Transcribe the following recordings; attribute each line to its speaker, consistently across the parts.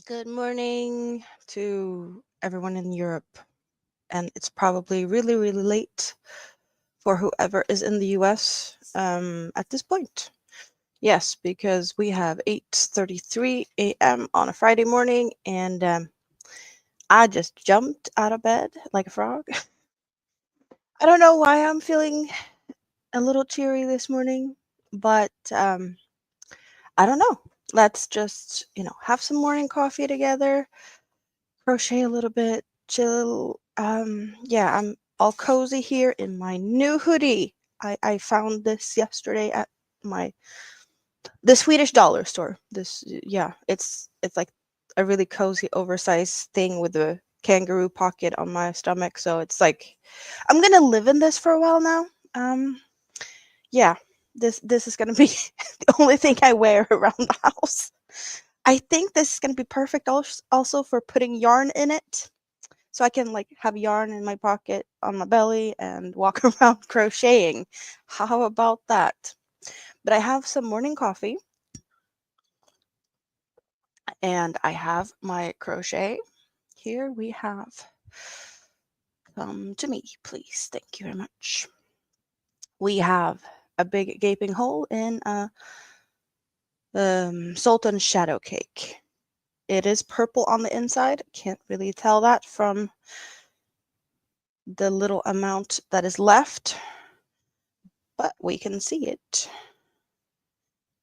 Speaker 1: Good morning to everyone in Europe, and it's probably really, really late for whoever is in the US at this point. Yes, because we have 8:33 a.m. on a Friday morning, and I just jumped out of bed like a frog. I don't know why I'm feeling a little cheery this morning, but I don't know. Let's just, have some morning coffee together, crochet a little bit, chill. Yeah, I'm all cozy here in my new hoodie. I found this yesterday at my the Swedish dollar store. Yeah, it's like a really cozy, oversized thing with a kangaroo pocket on my stomach. So it's like I'm gonna live in this for a while now. Yeah, this is gonna be the only thing I wear around the house. I think this is gonna be perfect also for putting yarn in it so I can like have yarn in my pocket on my belly and walk around crocheting. How about that? But I have some morning coffee and I have my crochet. Here we have come to me, please. Thank you very much. We have a big gaping hole in a Sultan shadow cake. It is purple on the inside. Can't really tell that from the little amount that is left, but we can see it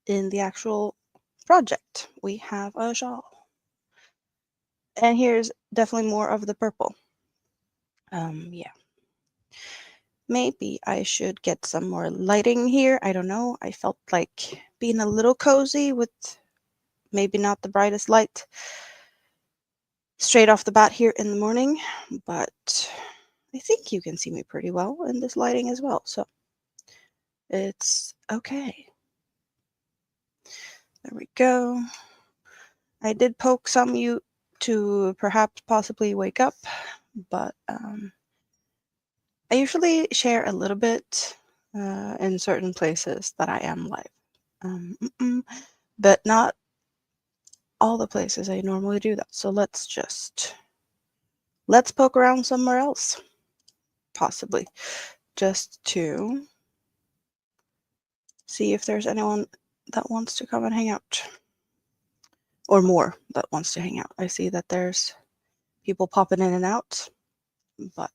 Speaker 1: in the actual project. We have a shawl. And here's definitely more of the purple. Yeah. Maybe I should get some more lighting here. I don't know. I felt like being a little cozy with maybe not the brightest light straight off the bat here in the morning, but I think you can see me pretty well in this lighting as well. So it's okay. There we go. I did poke some you to perhaps possibly wake up, but I usually share a little bit in certain places that I am live, but not all the places I normally do that. So let's poke around somewhere else, possibly, just to see if there's anyone that wants to come and hang out, or more that wants to hang out. I see that there's people popping in and out, but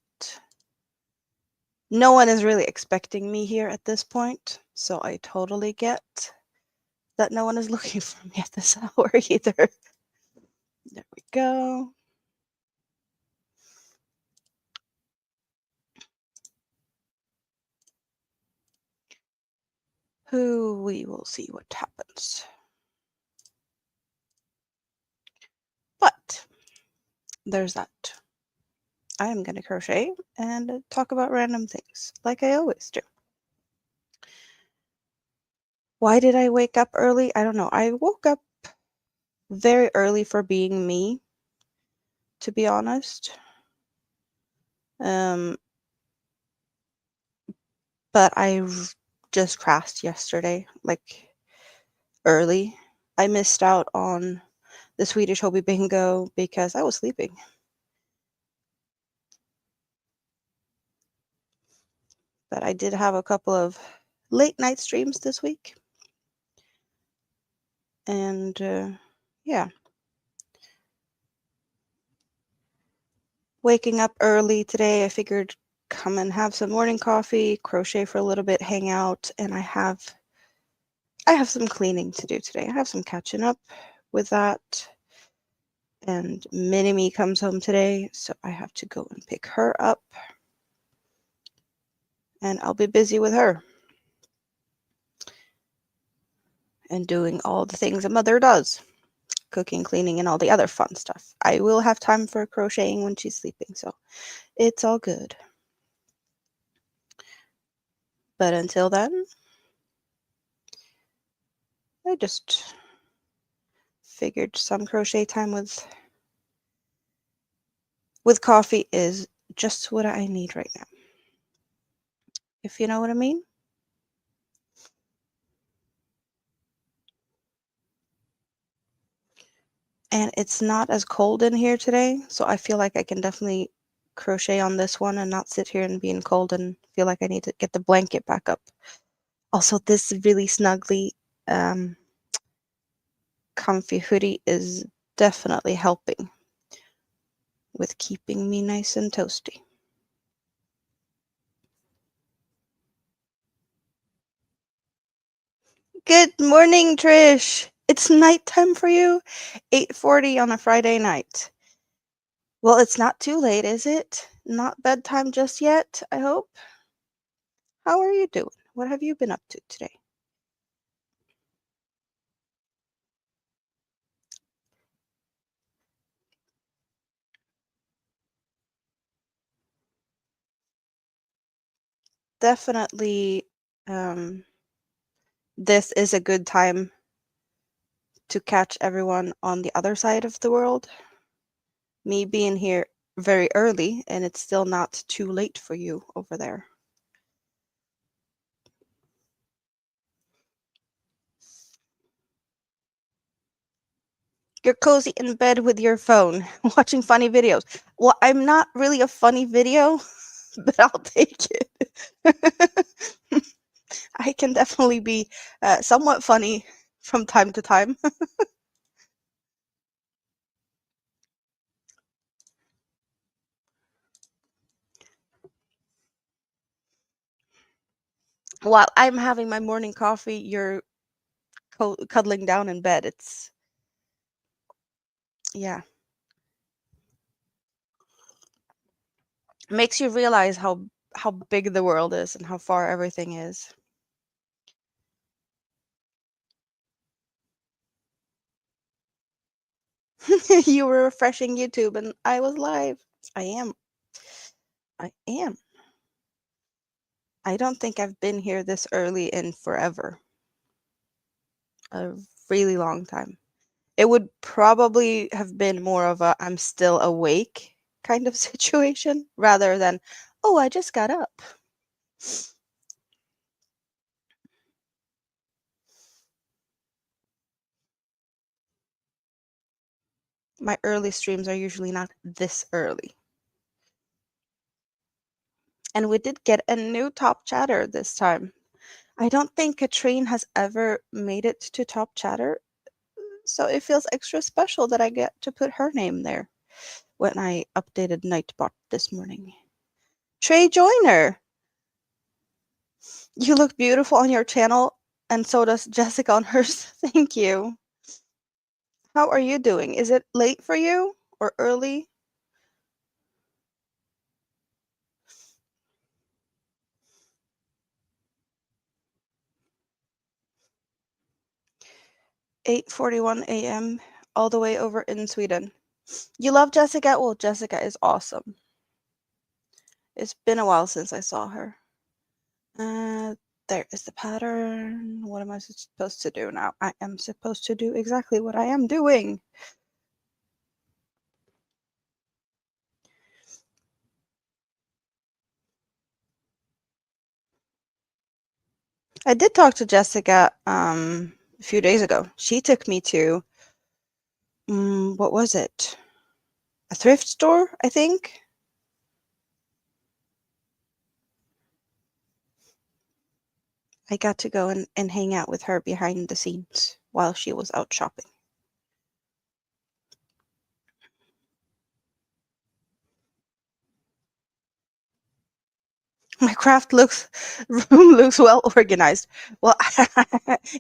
Speaker 1: no one is really expecting me here at this point, so I totally get that no one is looking for me at this hour either. There we go. Who we will see what happens. But there's that. I am going to crochet and talk about random things, like I always do. Why did I wake up early? I don't know. I woke up very early for being me, to be honest. But I just crashed yesterday, like early. I missed out on the Swedish Hobby Bingo because I was sleeping. But I did have a couple of late night streams this week. And yeah, waking up early today, I figured come and have some morning coffee, crochet for a little bit, hang out, and I have some cleaning to do today. I have some catching up with that. And Mini-Me comes home today, so I have to go and pick her up. And I'll be busy with her. And doing all the things a mother does. Cooking, cleaning, and all the other fun stuff. I will have time for crocheting when she's sleeping, so it's all good. But until then, I just figured some crochet time with coffee is just what I need right now. If you know what I mean. And it's not as cold in here today, so I feel like I can definitely crochet on this one and not sit here and being cold and feel like I need to get the blanket back up. Also, this really snuggly, comfy hoodie is definitely helping with keeping me nice and toasty. Good morning, Trish. It's nighttime for you? 8:40 on a Friday night. Well, it's not too late, is it? Not bedtime just yet, I hope. How are you doing? What have you been up to today? Definitely, um, this is a good time to catch everyone on the other side of the world. Me being here very early, and it's still not too late for you over there. You're cozy in bed with your phone, watching funny videos. Well, I'm not really a funny video, but I'll take it. I can definitely be somewhat funny from time to time. While I'm having my morning coffee, you're cuddling down in bed. It's, yeah, makes you realize how big the world is and how far everything is. You were refreshing YouTube and I was live. I am. I am. I don't think I've been here this early in forever. A really long time. It would probably have been more of a I'm still awake kind of situation rather than, oh, I just got up. My early streams are usually not this early. And we did get a new top chatter this time. I don't think Katrine has ever made it to top chatter, so it feels extra special that I get to put her name there when I updated Nightbot this morning. Trey Joyner, you look beautiful on your channel, and so does Jessica on hers. Thank you. How are you doing? Is it late for you or early? "8:41 a.m. all the way over in Sweden." You love Jessica? Well, Jessica is awesome. It's been a while since I saw her. There is the pattern. What am I supposed to do now? I am supposed to do exactly what I am doing. I did talk to Jessica a few days ago. She took me to what was it? A thrift store, I think. I got to go and hang out with her behind the scenes while she was out shopping. My craft looks room looks well organized. Well,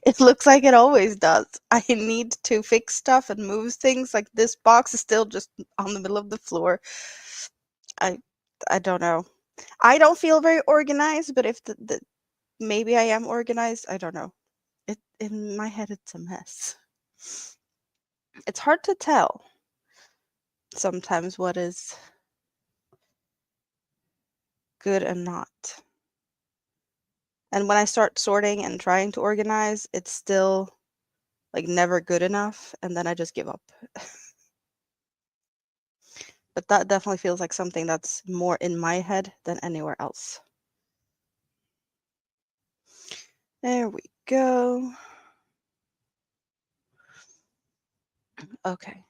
Speaker 1: it looks like it always does. I need to fix stuff and move things. Like this box is still just on the middle of the floor. I I don't know. I don't feel very organized, but if the maybe I am organized, I don't know. It in my head it's a mess. It's hard to tell sometimes what is good and not. And when I start sorting and trying to organize, it's still like never good enough, and then I just give up. But that definitely feels like something that's more in my head than anywhere else. There we go. Okay.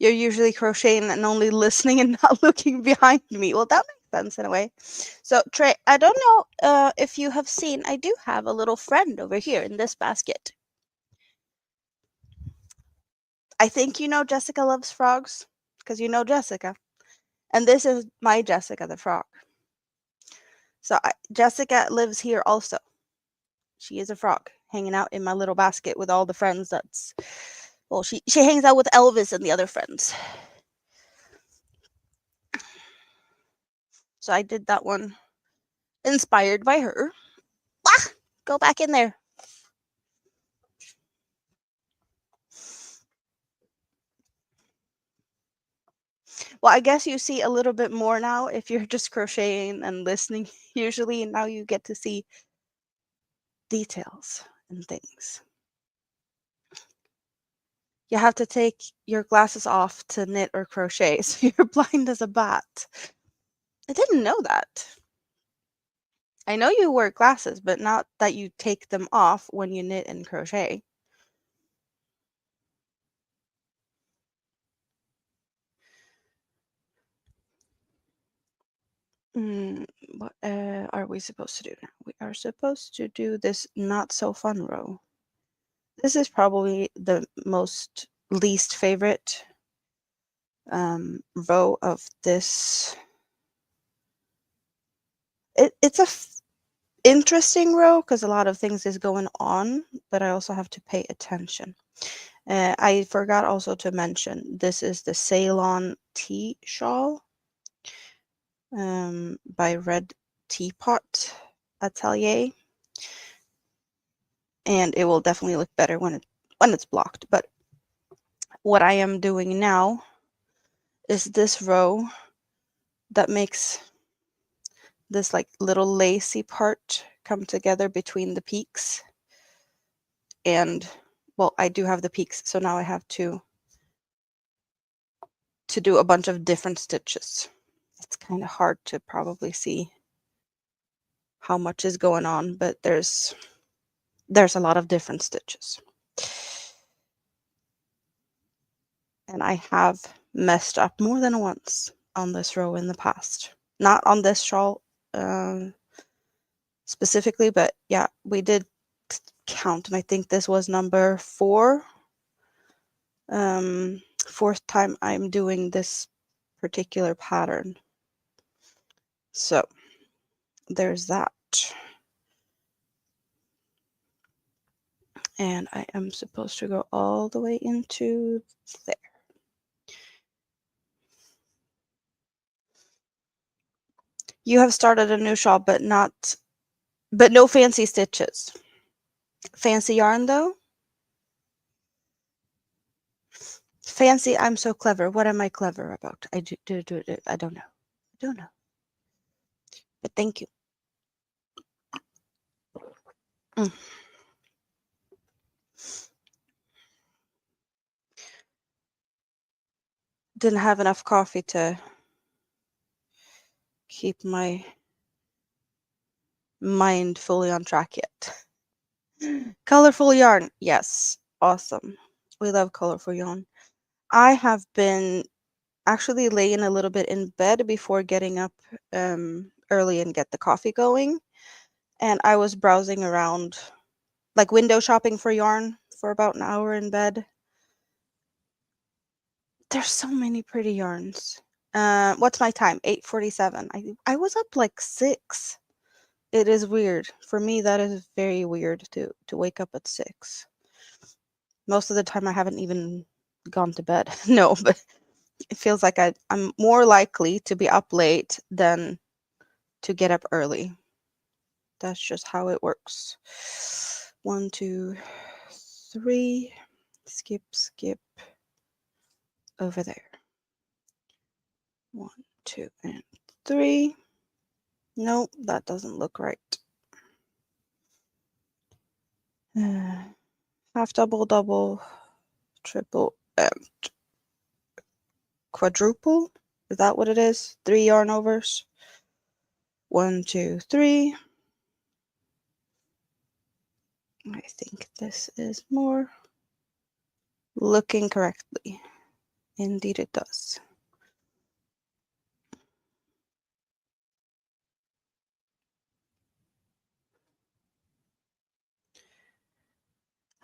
Speaker 1: You're usually crocheting and only listening and not looking behind me. Well, that makes sense in a way. So, Trey, I don't know if you have seen, I do have a little friend over here in this basket. I think you know Jessica loves frogs because you know Jessica. And this is my Jessica the frog. So, Jessica lives here also. She is a frog hanging out in my little basket with all the friends that's, well, she hangs out with Elvis and the other friends. So I did that one inspired by her. Ah, go back in there. Well, I guess you see a little bit more now if you're just crocheting and listening usually, and now you get to see details and things. You have to take your glasses off to knit or crochet, so you're blind as a bat. I didn't know that. I know you wear glasses, but not that you take them off when you knit and crochet. What are we supposed to do now? We are supposed to do this not so fun row. This is probably the most least favorite row of this. It's a interesting row because a lot of things is going on, but I also have to pay attention. I forgot also to mention this is the Ceylon tea shawl by Red Teapot Atelier, and it will definitely look better when it's blocked. But what I am doing now is this row that makes this like little lacy part come together between the peaks. And well, I do have the peaks, so now I have to do a bunch of different stitches. It's kind of hard to probably see how much is going on, but there's a lot of different stitches. And I have messed up more than once on this row in the past. Not on this shawl specifically, but yeah, we did count, and I think this was number 4. Fourth time I'm doing this particular pattern. So there's that. And I am supposed to go all the way into there. You have started a new shawl, but no fancy stitches. Fancy yarn though? Fancy, I'm so clever. What am I clever about? I don't know. I don't know. But thank you. Didn't have enough coffee to keep my mind fully on track yet. Colorful yarn. Yes. Awesome. We love colorful yarn. I have been actually laying a little bit in bed before getting up early and get the coffee going. And I was browsing around, like window shopping for yarn for about an hour in bed. There's so many pretty yarns. What's my time? 8:47. I was up like 6. It is weird. For me, that is very weird to wake up at 6. Most of the time, I haven't even gone to bed. No, but it feels like I'm more likely to be up late than to get up early. That's just how it works. 1, 2, 3. Skip, skip. Over there. 1, 2, and 3. Nope, that doesn't look right. Half double, double, triple, and quadruple. Is that what it is? 3 yarn overs. 1, 2, 3. I think this is more looking correctly. Indeed it does.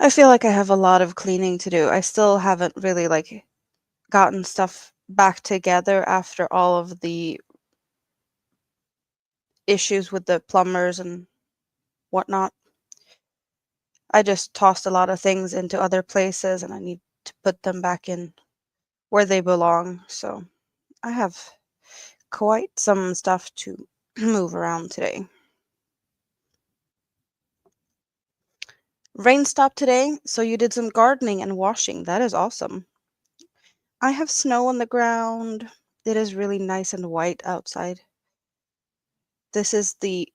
Speaker 1: I feel like I have a lot of cleaning to do. I still haven't really like gotten stuff back together after all of the issues with the plumbers and whatnot. I just tossed a lot of things into other places and I need to put them back in where they belong. So I have quite some stuff to move around today. Rain stopped today, so you did some gardening and washing. That is awesome. I have snow on the ground. It is really nice and white outside. This is the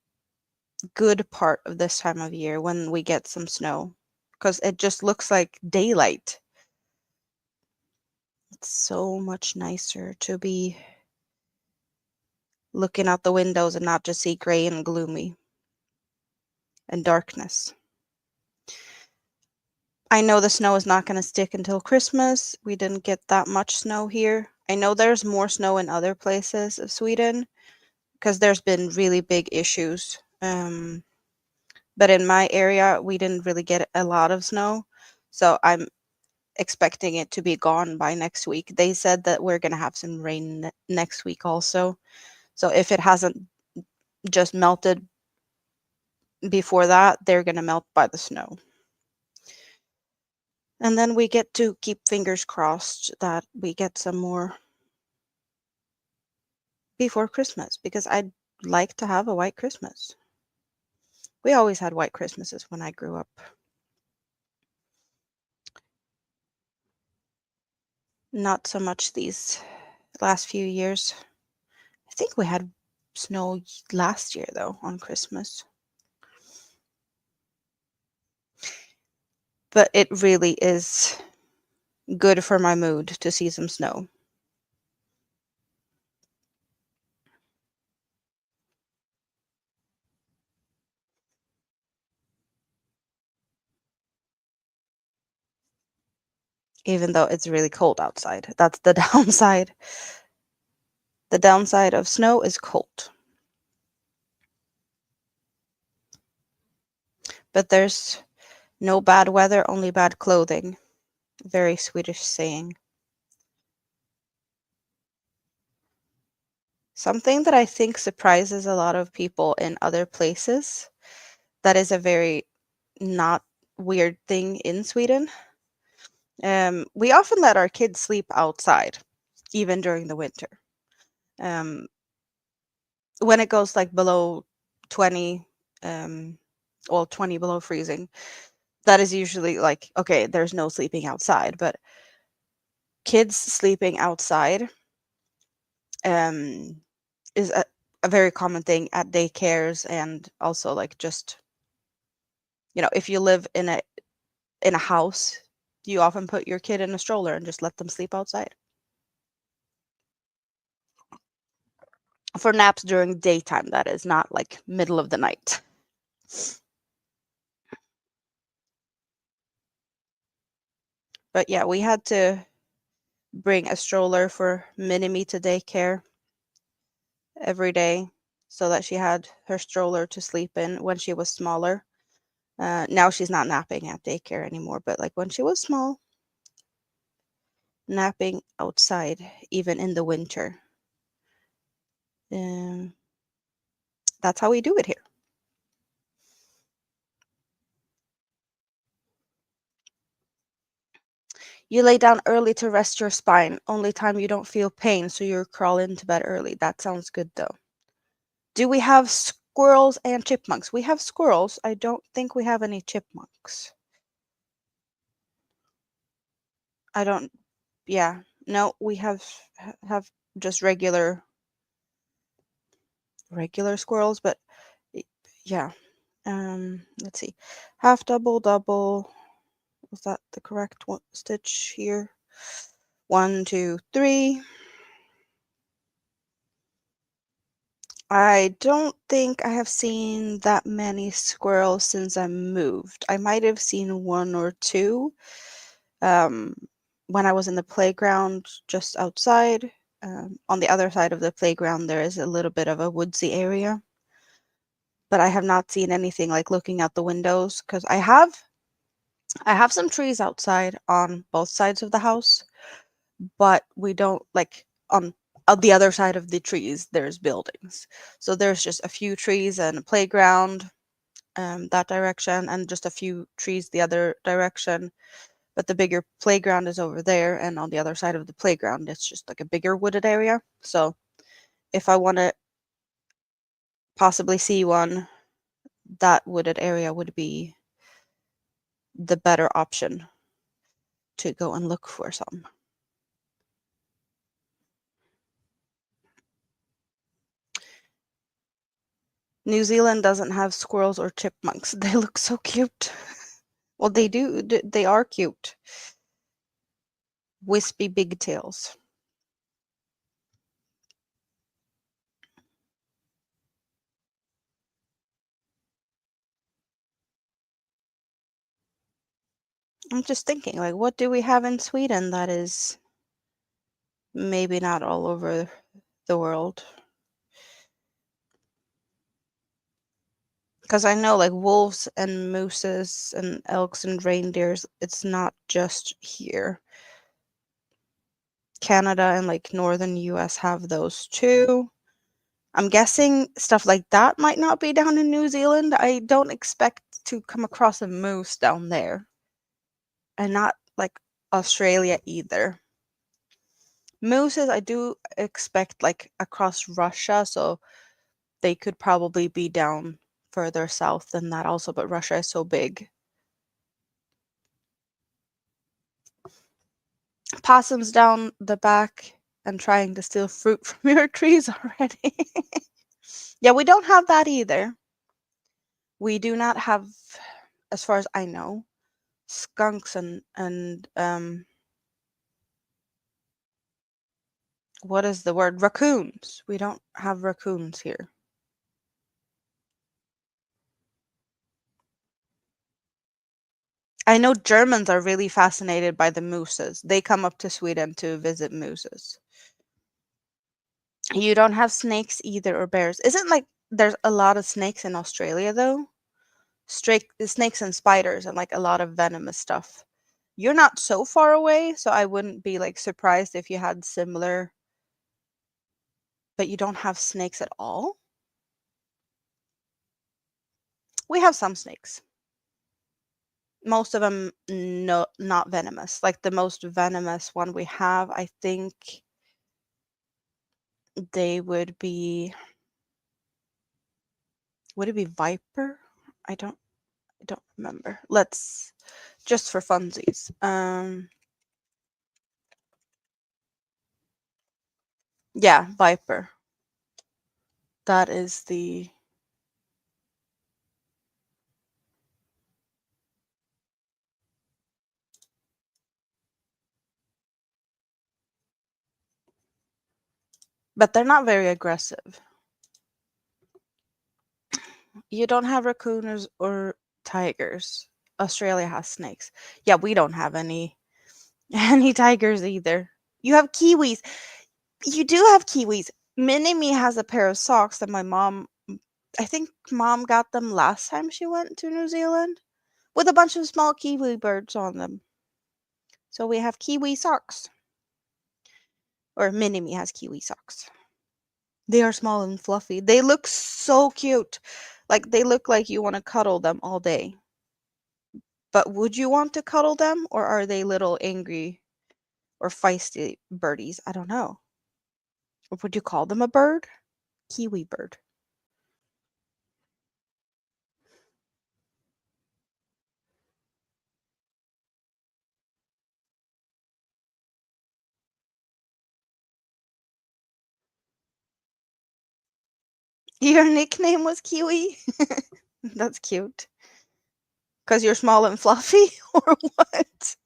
Speaker 1: good part of this time of year when we get some snow because it just looks like daylight. It's so much nicer to be looking out the windows and not just see gray and gloomy and darkness. I know the snow is not going to stick until Christmas. We didn't get that much snow here. I know there's more snow in other places of Sweden because there's been really big issues. But in my area, we didn't really get a lot of snow. So I'm expecting it to be gone by next week. They said that we're going to have some rain next week also. So if it hasn't just melted before that, they're going to melt by the snow. And then we get to keep fingers crossed that we get some more before Christmas because I'd like to have a white Christmas. We always had white Christmases when I grew up. Not so much these last few years. I think we had snow last year though on Christmas. But it really is good for my mood to see some snow. Even though it's really cold outside. That's the downside. The downside of snow is cold. But there's no bad weather, only bad clothing. Very Swedish saying. Something that I think surprises a lot of people in other places, that is a very not weird thing in Sweden. We often let our kids sleep outside, even during the winter. Um, when it goes like below 20, well, 20 below freezing, that is usually like, okay, there's no sleeping outside. But kids sleeping outside um, is a very common thing at daycares and also like just, if you live in a house, you often put your kid in a stroller and just let them sleep outside. For naps during daytime, that is, not like middle of the night. But yeah, we had to bring a stroller for Minimi to daycare every day so that she had her stroller to sleep in when she was smaller. Now she's not napping at daycare anymore, but like when she was small, napping outside, even in the winter. Um, that's how we do it here. You lay down early to rest your spine. Only time you don't feel pain, so you crawl into bed early. That sounds good though. Do we have squirrels and chipmunks? We have squirrels. I don't think we have any chipmunks. I don't. Yeah. No, we have just regular squirrels, but yeah. Let's see. Half double, double. Was that the correct one, stitch here? 1, 2, 3. I don't think I have seen that many squirrels since I moved. I might have seen one or two. Um, when I was in the playground just outside, on the other side of the playground, there is a little bit of a woodsy area. But I have not seen anything like looking out the windows because I have some trees outside on both sides of the house, but we don't like on the other side of the trees there's buildings. So there's just a few trees and a playground that direction and just a few trees the other direction. But the bigger playground is over there, and on the other side of the playground it's just like a bigger wooded area. So if I want to possibly see one, that wooded area would be the better option to go and look for some. New Zealand doesn't have squirrels or chipmunks. They look so cute. Well, they do. They are cute. Wispy big tails. I'm just thinking, like, what do we have in Sweden that is maybe not all over the world? Because I know, like, wolves and mooses and elks and reindeers, it's not just here. Canada and like northern US have those too. I'm guessing stuff like that might not be down in New Zealand. I don't expect to come across a moose down there. And not like Australia either. Mooses, I do expect like across Russia, so they could probably be down further south than that also, but Russia is so big. Possums down the back and trying to steal fruit from your trees already. Yeah, we don't have that either. We do not have, as far as I know, skunks and what is the word? Raccoons. We don't have raccoons here. I know Germans are really fascinated by the mooses. They come up to Sweden to visit mooses. You don't have snakes either or bears. Isn't like there's a lot of snakes in Australia though? Snakes and spiders and like a lot of venomous stuff. You're not so far away, so I wouldn't be like surprised if you had similar, but you don't have snakes at all? We have some snakes. Most of them no not venomous. Like the most venomous one we have, I think they would it be viper? I don't remember. Let's just for funsies. Yeah, viper. That is the but they're not very aggressive. You don't have raccoons or tigers. Australia has snakes. Yeah, we don't have any any tigers either. You have kiwis. You do have kiwis. Mini-Me has a pair of socks that my mom I think mom got them last time she went to New Zealand with a bunch of small kiwi birds on them. So we have kiwi socks. Or Mini-Me has kiwi socks. They are small and fluffy. They look so cute. Like they look like you want to cuddle them all day. But would you want to cuddle them or are they little angry or feisty birdies? I don't know. Or would you call them a bird? Kiwi bird. Your nickname was Kiwi? That's cute. Because you're small and fluffy or what?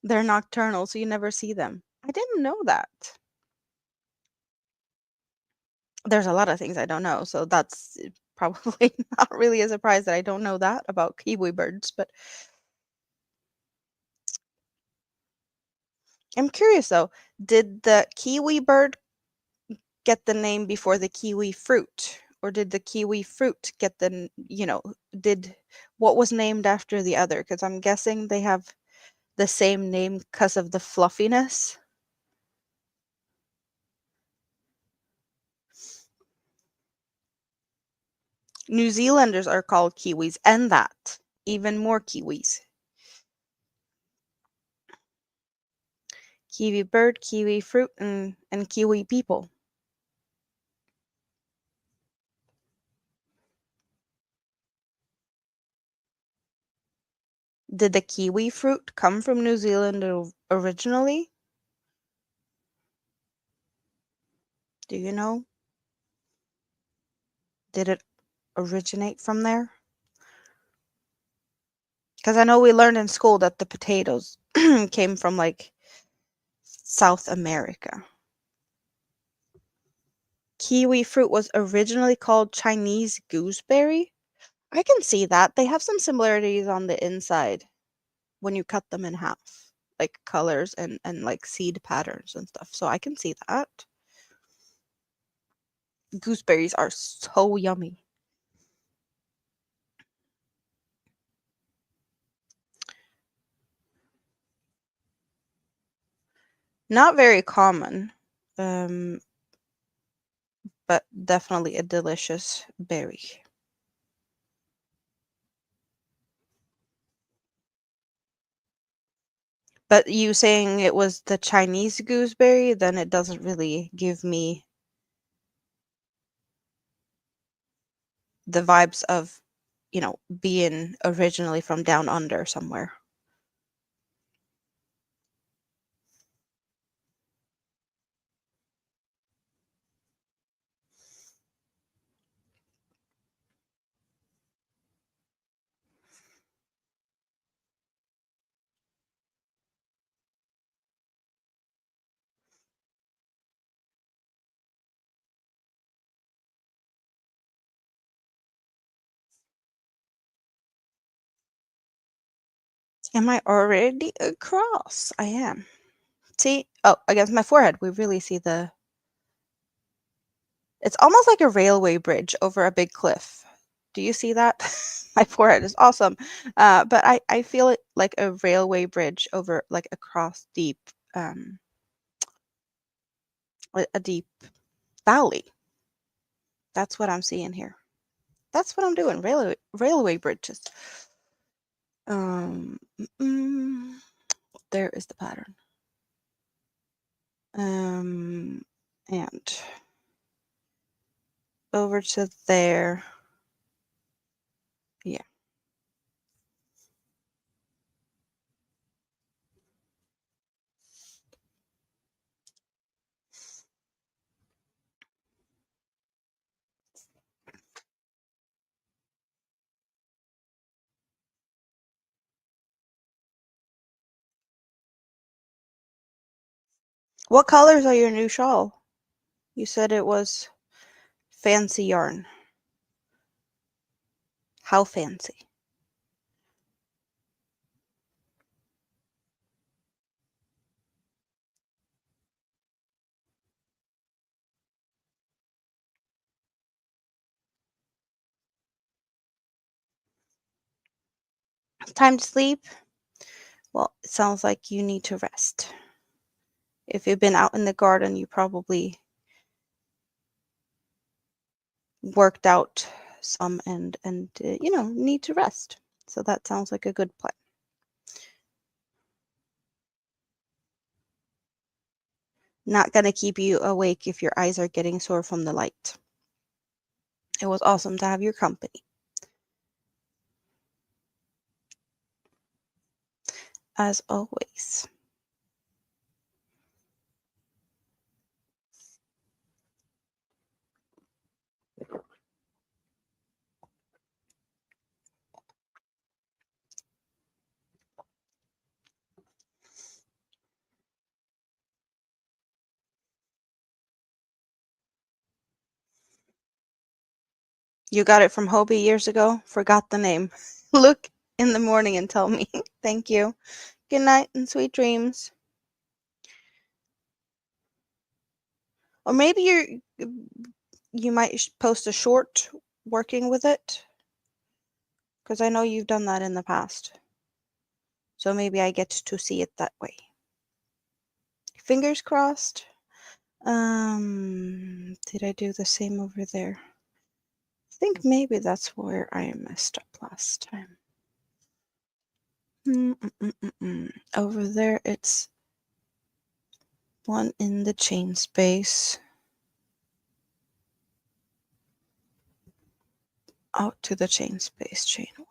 Speaker 1: They're nocturnal, so you never see them. I didn't know that. There's a lot of things I don't know, so that's probably not really a surprise that I don't know that about kiwi birds, but I'm curious though, did the kiwi bird get the name before the kiwi fruit? Or did the kiwi fruit get did what was named after the other? Because I'm guessing they have the same name because of the fluffiness. New Zealanders are called kiwis, and that even more kiwis. Kiwi bird, kiwi fruit, and kiwi people. Did the kiwi fruit come from New Zealand originally? Do you know? Did it originate from there? Because I know we learned in school that the potatoes came from like South America. Kiwi fruit was originally called Chinese gooseberry. I can see that. They have some similarities on the inside when you cut them in half, like colors and like seed patterns and stuff. So I can see that. Gooseberries are so yummy. Not very common, um, but definitely a delicious berry. But you saying it was the Chinese gooseberry, then it doesn't really give me the vibes of, being originally from down under somewhere. Am I already across? I am. See? Oh, against my forehead, we really see it's almost like a railway bridge over a big cliff. Do you see that? My forehead is awesome. But I feel it like a railway bridge over like across um a deep valley. That's what I'm seeing here. That's what I'm doing. Railway bridges. Um, mm, there is the pattern. Um, and over to there. Yeah. What colors are your new shawl? You said it was fancy yarn. How fancy? Time to sleep? Well, it sounds like you need to rest. If you've been out in the garden, you probably worked out some and need to rest. So that sounds like a good plan. Not gonna keep you awake if your eyes are getting sore from the light. It was awesome to have your company, as always. You got it from Hobie years ago? Forgot the name. Look in the morning and tell me. Thank you. Good night and sweet dreams. Or maybe you might post a short working with it, because I know you've done that in the past. So maybe I get to see it that way. Fingers crossed. Did I do the same over there? I think maybe that's where I messed up last time. Over there, it's one in the chain space. Out to the chain space, chain one.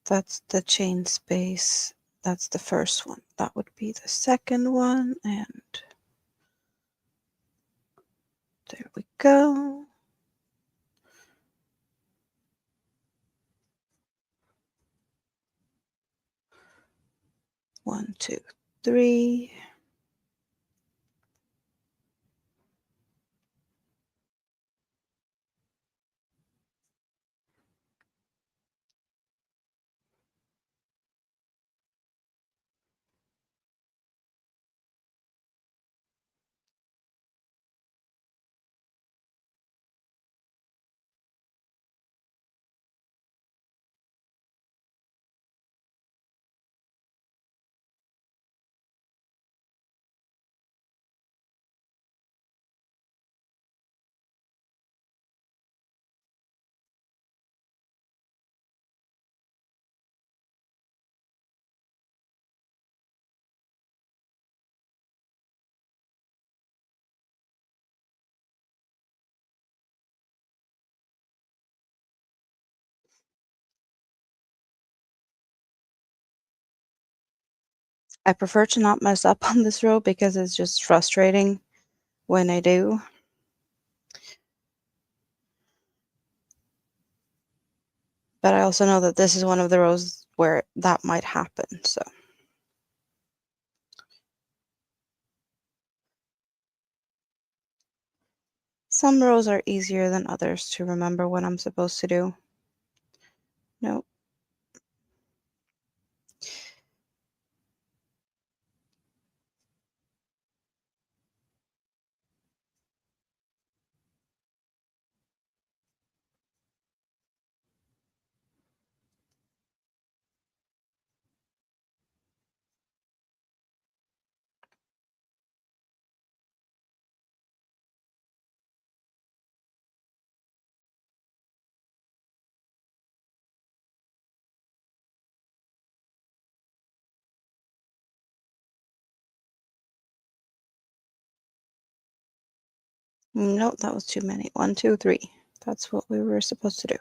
Speaker 1: That's the chain space. That's the first one. That would be the second one, and there we go. One, two, three. I prefer to not mess up on this row because it's just frustrating when I do. But I also know that this is one of the rows where that might happen, so. Some rows are easier than others to remember what I'm supposed to do. Nope. Nope, that was too many. 1, 2, 3. That's what we were supposed to do.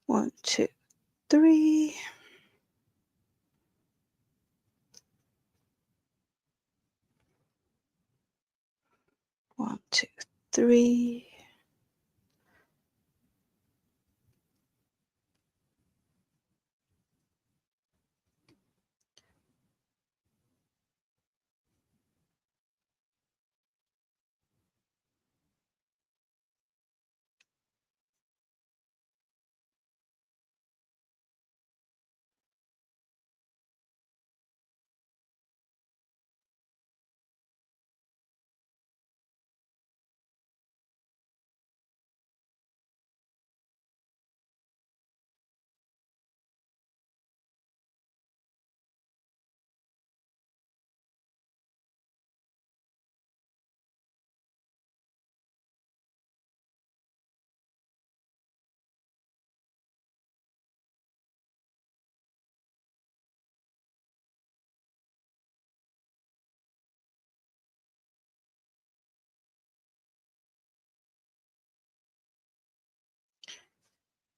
Speaker 1: One, two, three. One, two, three.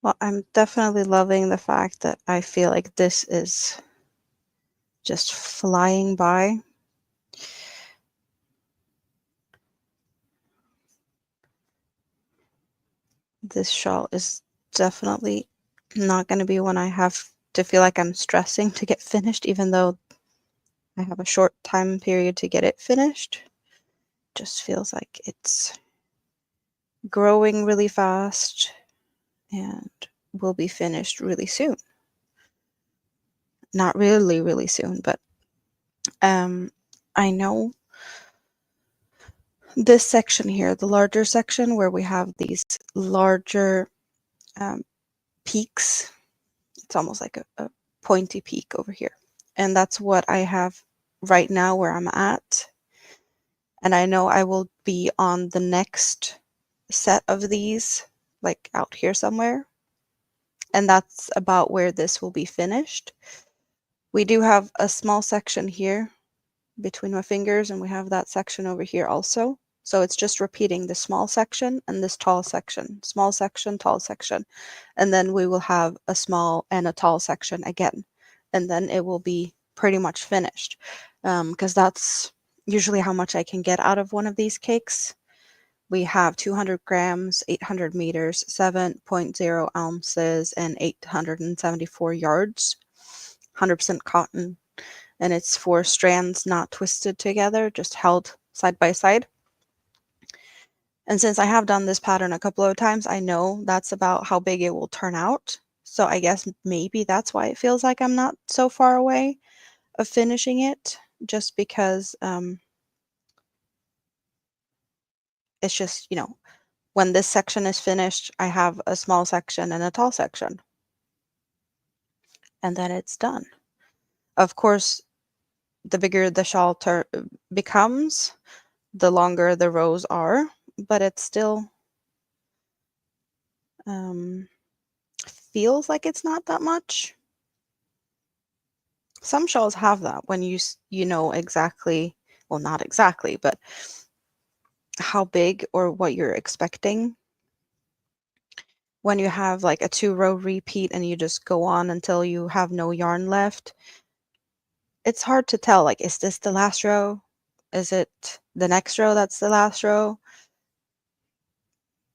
Speaker 1: Well, I'm definitely loving the fact that I feel like this is just flying by. This shawl is definitely not going to be one I have to feel like I'm stressing to get finished, even though I have a short time period to get it finished. Just feels like it's growing really fast and will be finished really soon. Not really, really soon, but I know this section here, the larger section where we have these larger um, peaks. It's almost like a pointy peak over here. And that's what I have right now where I'm at. And I know I will be on the next set of these, like out here somewhere. And that's about where this will be finished. We do have a small section here between my fingers, and we have that section over here also. So it's just repeating the small section and this tall section, small section, tall section. And then we will have a small and a tall section again. And then it will be pretty much finished. Because that's usually how much I can get out of one of these cakes. We have 200 grams, 800 meters, 7.0 ounces, and 874 yards, 100% cotton. And it's 4 strands not twisted together, just held side by side. And since I have done this pattern a couple of times, I know that's about how big it will turn out. So I guess maybe that's why it feels like I'm not so far away of finishing it, just because it's just, when this section is finished, I have a small section and a tall section. And then it's done. Of course, the bigger the shawl becomes, the longer the rows are, but it still feels like it's not that much. Some shawls have that when you know exactly, well, not exactly, but how big or what you're expecting. When you have like a 2-row repeat and you just go on until you have no yarn left, it's hard to tell, like, is this the last row? Is it the next row that's the last row?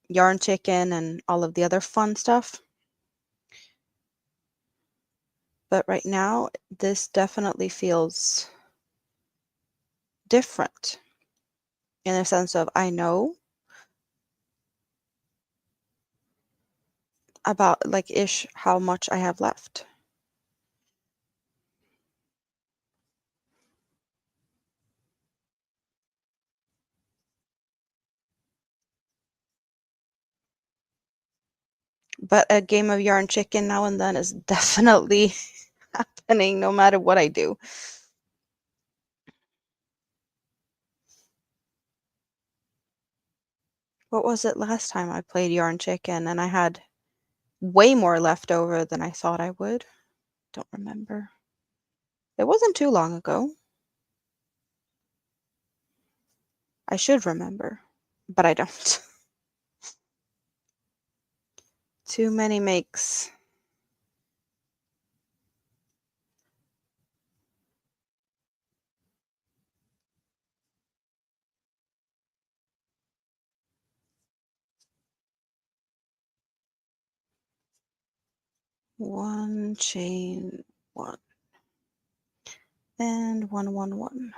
Speaker 1: Yarn chicken and all of the other fun stuff. But right now, this definitely feels different in a sense of I know about like ish how much I have left. But a game of yarn chicken now and then is definitely happening no matter what I do. What was it last time I played yarn chicken and I had way more left over than I thought I would? Don't remember. It wasn't too long ago. I should remember, but I don't. Too many makes. One chain one and 111.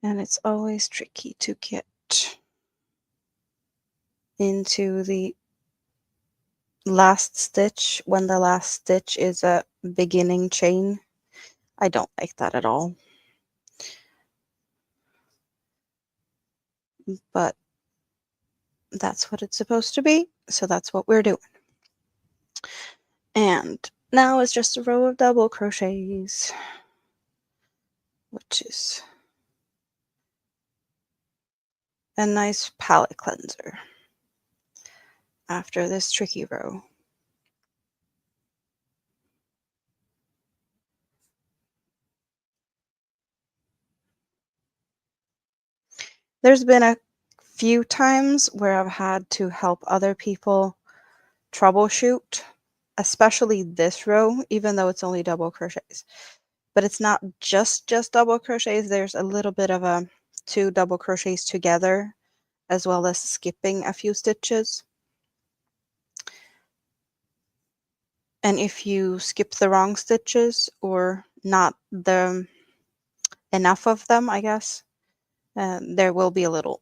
Speaker 1: And it's always tricky to get into the last stitch when the last stitch is a beginning chain. I don't like that at all. But that's what it's supposed to be, so that's what we're doing. And now it's just a row of double crochets, which is a nice palette cleanser after this tricky row. There's been a few times where I've had to help other people troubleshoot, especially this row, even though it's only double crochets. But it's not just double crochets. There's a little bit of a 2 double crochets together, as well as skipping a few stitches. And if you skip the wrong stitches or not enough of them, I guess, there will be a little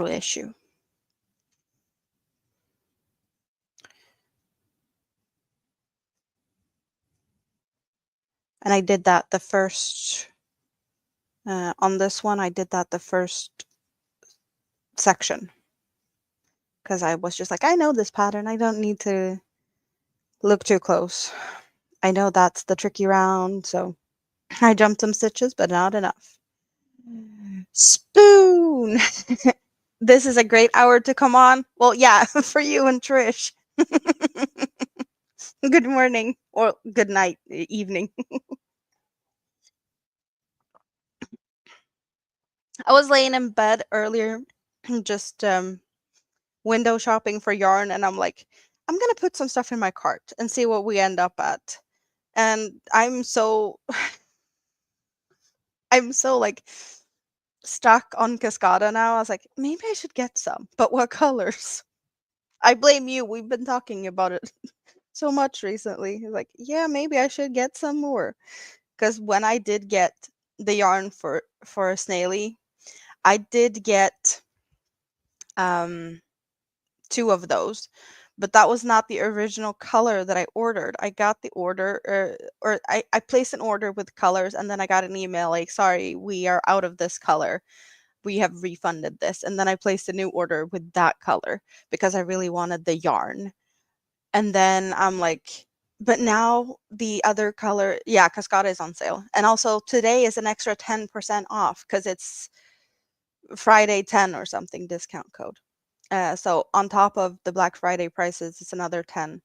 Speaker 1: issue. And I did that the first on this one. I did that the first section because I was just like, I know this pattern. I don't need to look too close. I know that's the tricky round, so I jumped some stitches, but not enough. Spoon! This is a great hour to come on. Well, yeah, for you and Trish. Good morning or good night, evening. I was laying in bed earlier, just window shopping for yarn, and I'm like, I'm gonna put some stuff in my cart and see what we end up at. And I'm so like stuck on Cascada now. I was like, maybe I should get some, but what colors? I blame you. We've been talking about it so much recently. Like, yeah, maybe I should get some more. Because when I did get the yarn for a snaily, I did get 2 of those, but that was not the original color that I ordered. I got the order, or I placed an order with colors, and then I got an email like, sorry, we are out of this color. We have refunded this. And then I placed a new order with that color because I really wanted the yarn. And then I'm like, but now the other color, yeah, Cascada is on sale. And also today is an extra 10% off because it's Friday 10 or something discount code. So on top of the Black Friday prices, it's another 10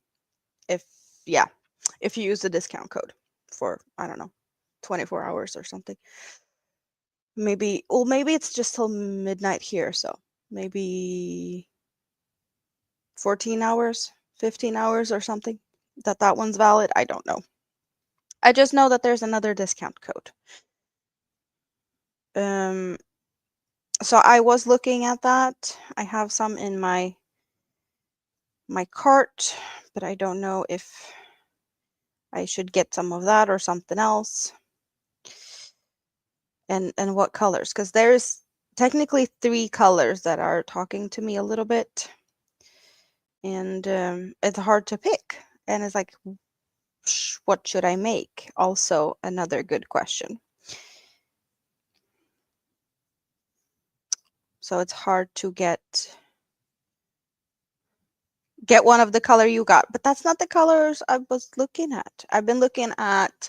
Speaker 1: if yeah, if you use the discount code for, I don't know, 24 hours or something. Maybe it's just till midnight here, so maybe 14 hours, 15 hours or something. That one's valid. I don't know. I just know that there's another discount code. So I was looking at that. I have some in my cart, but I don't know if I should get some of that or something else. And what colors? Because there's technically 3 colors that are talking to me a little bit, and it's hard to pick. And it's like, what should I make? Also, another good question. So it's hard to get one of the color you got, but that's not the colors I was looking at. I've been looking at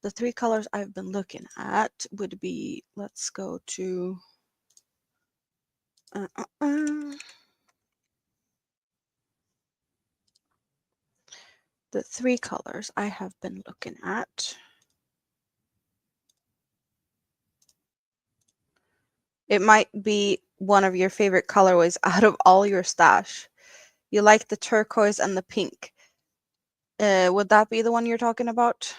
Speaker 1: the 3 colors I've been looking at would be, let's go to the 3 colors I have been looking at. It might be one of your favorite colorways out of all your stash. You like the turquoise and the pink. Would that be the one you're talking about?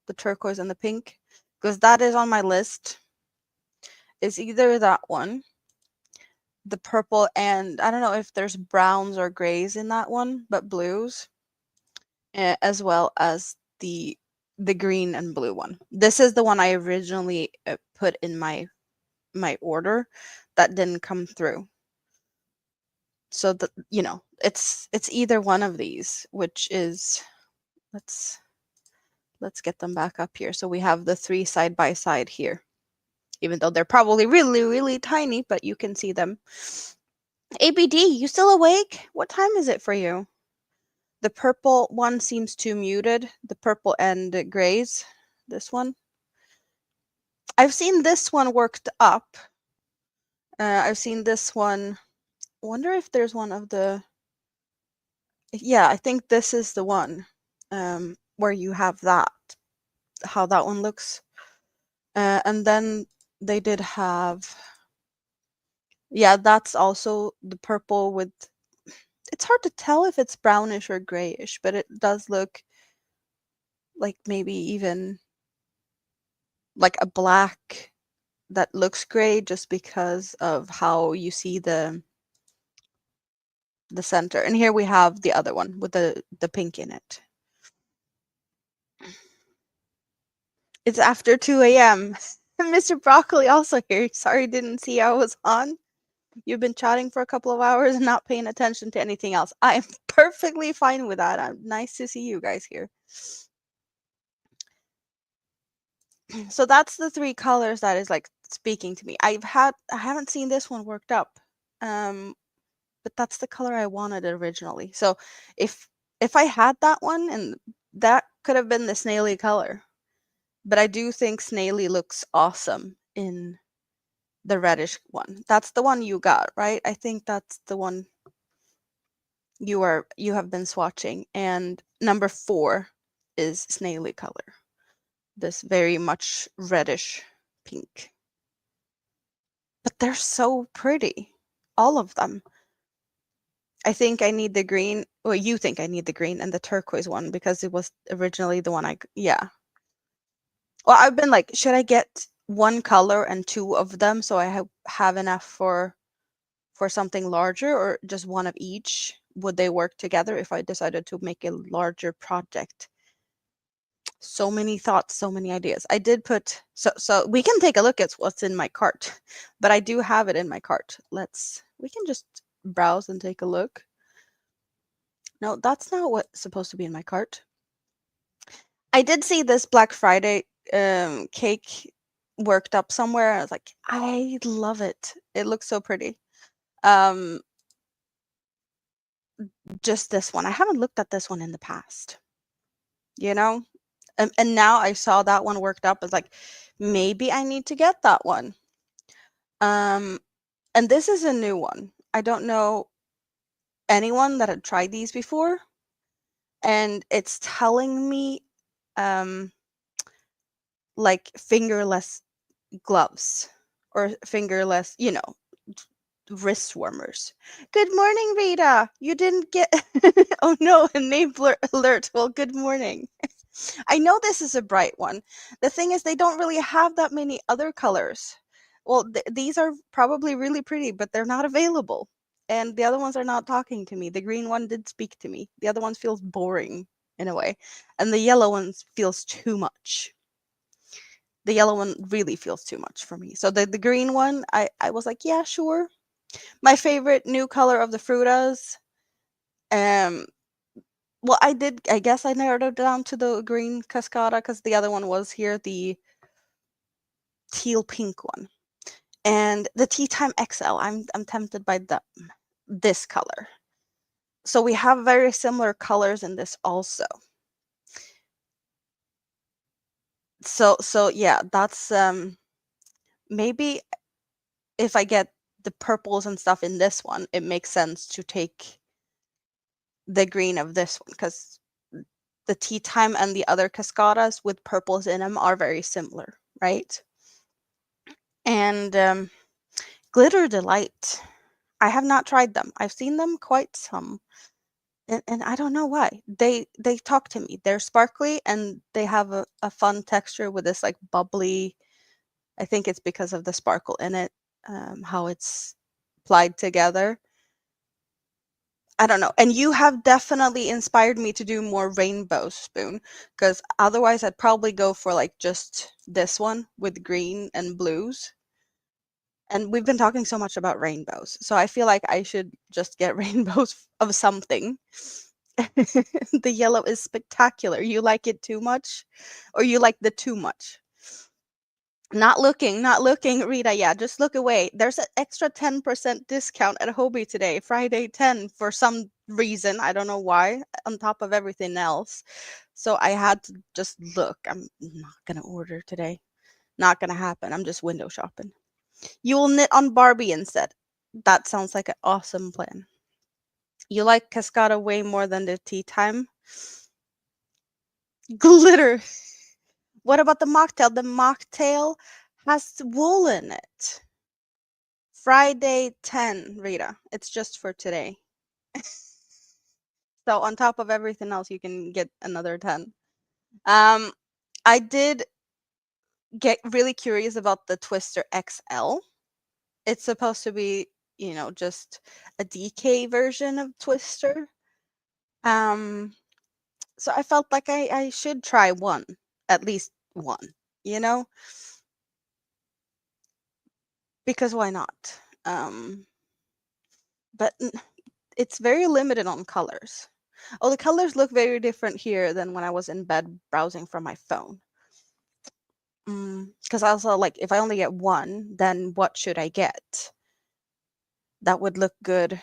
Speaker 1: The turquoise and the pink? Because that is on my list. It's either that one, the purple, and I don't know if there's browns or grays in that one, but blues, as well as the green and blue one. This is the one I originally put in my order that didn't come through. So that, you know, it's either one of these, which is, let's get them back up here. So we have the 3 side by side here, even though they're probably really, really tiny, but you can see them. ABD, you still awake? What time is it for you? The purple one seems too muted. The purple and grays. This one. I've seen this one worked up. I've seen this one. Wonder if there's one of the. Yeah, I think this is the one where you have that. How that one looks. And then they did have. Yeah, that's also the purple with. It's hard to tell if it's brownish or grayish, but it does look like maybe even like a black that looks gray just because of how you see the center. And here we have the other one with the pink in it. It's after 2 a.m. Mr. Broccoli also here. Sorry, didn't see I was on. You've been chatting for a couple of hours and not paying attention to anything else. I'm perfectly fine with that. I'm nice to see you guys here. So that's the 3 colors that is like speaking to me. I haven't seen this one worked up. But that's the color I wanted originally. So if I had that one, and that could have been the snaily color. But I do think snaily looks awesome in the reddish one. That's the one you got, right? I think that's the one you have been swatching. And number 4 is snaily color. This very much reddish pink. But they're so pretty. All of them. I think I need the green. Well, you think I need the green and the turquoise one because it was originally the one yeah. Well, I've been like, should I get one color and 2 of them so I have enough for something larger, or just one of each? Would they work together if I decided to make a larger project? So many thoughts, so many ideas. I did put, so we can take a look at what's in my cart, but I do have it in my cart. We can just browse and take a look. No, that's not what's supposed to be in my cart. I did see this Black Friday cake worked up somewhere. I was like, I love it. It looks so pretty. Just this one. I haven't looked at this one in the past. You know? And now I saw that one worked up. It's like, maybe I need to get that one. And this is a new one. I don't know anyone that had tried these before. And it's telling me like fingerless gloves or fingerless, wrist warmers. Good morning, Rita. You didn't get oh no, a name alert. Well, good morning. I know this is a bright one. The thing is, they don't really have that many other colors. Well, these are probably really pretty, but they're not available. And the other ones are not talking to me. The green one did speak to me. The other one feels boring in a way. And the yellow one feels too much. The yellow one really feels too much for me. So the green one, I was like, yeah, sure. My favorite new color of the Frutas. Well, I guess I narrowed it down to the green Cascada because the other one was here, the teal pink one. And the Tea Time XL, I'm tempted by this color. So we have very similar colors in this also. So yeah, that's maybe if I get the purples and stuff in this one, it makes sense to take the green of this one because the Tea Time and the other Cascadas with purples in them are very similar, right? And Glitter Delight. I have not tried them. I've seen them quite some. And I don't know why. They talk to me. They're sparkly and they have a fun texture with this like bubbly. I think it's because of the sparkle in it, how it's applied together. I don't know. And you have definitely inspired me to do more rainbow spoon because otherwise I'd probably go for like just this one with green and blues. And we've been talking so much about rainbows. So I feel like I should just get rainbows of something. The yellow is spectacular. You like it too much? Or you like the too much? Not looking, not looking, Rita. Yeah, just look away. There's an extra 10% discount at Hobie today, Friday 10, for some reason. I don't know why, on top of everything else. So I had to just look. I'm not going to order today. Not going to happen. I'm just window shopping. You will knit on Barbie instead. That sounds like an awesome plan. You like Cascada way more than the tea time? Glitter. What about the mocktail? The mocktail has wool in it. Friday 10, Rita. It's just for today. So on top of everything else, you can get another 10. Um, I did get really curious about the Twister XL. It's supposed to be, just a DK version of Twister. Um, so I felt like I should try one, at least one, you know, because why not? But it's very limited on colors. Oh, the colors look very different here than when I was in bed browsing from my phone. Because I also like, if I only get one, then what should I get that would look good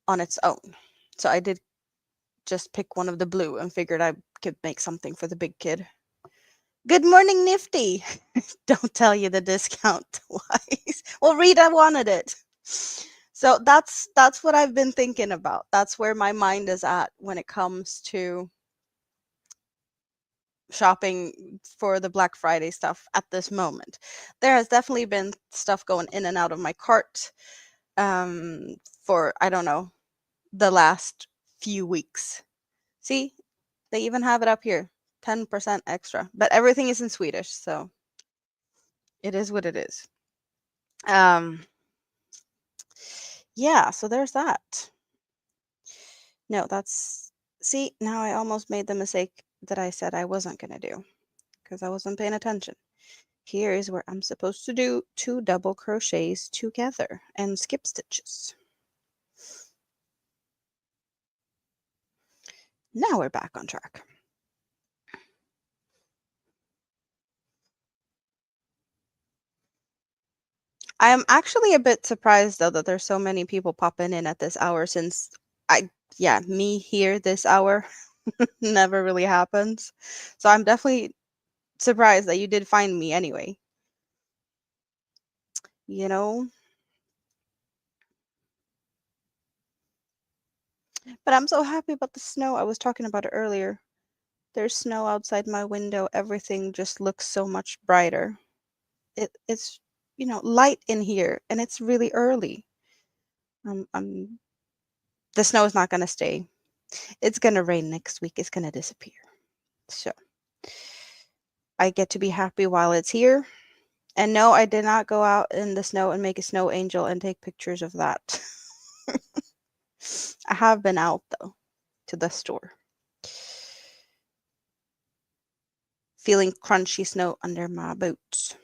Speaker 1: on its own? So I did just pick one of the blue and figured I could make something for the big kid. Good morning, Nifty. Don't tell you the discount twice. Well, Rita wanted it. So that's what I've been thinking about. That's where my mind is at when it comes to shopping for the Black Friday stuff at this moment. There has definitely been stuff going in and out of my cart for, I don't know, the last few weeks. See, they even have it up here, 10% extra, but everything is in Swedish, so it is what it is. Um, yeah, so there's that. No, see, now I almost made the mistake that I said I wasn't going to do because I wasn't paying attention. Here is where I'm supposed to do 2 double crochets together and skip stitches. Now we're back on track. I am actually a bit surprised though that there's so many people popping in at this hour since me here this hour never really happens. So I'm definitely surprised that you did find me anyway. You know? But I'm so happy about the snow. I was talking about it earlier. There's snow outside my window. Everything just looks so much brighter. It's light in here and it's really early. The snow is not going to stay. It's going to rain next week. It's going to disappear. So I get to be happy while it's here. And no, I did not go out in the snow and make a snow angel and take pictures of that. I have been out though to the store. Feeling crunchy snow under my boots.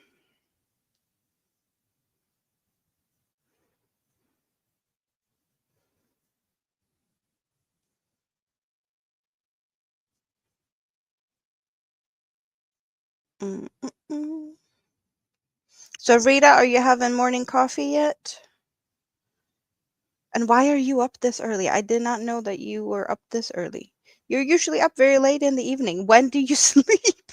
Speaker 1: Mm-mm-mm. So Rita, are you having morning coffee yet? And why are you up this early? I did not know that you were up this early. You're usually up very late in the evening. When do you sleep?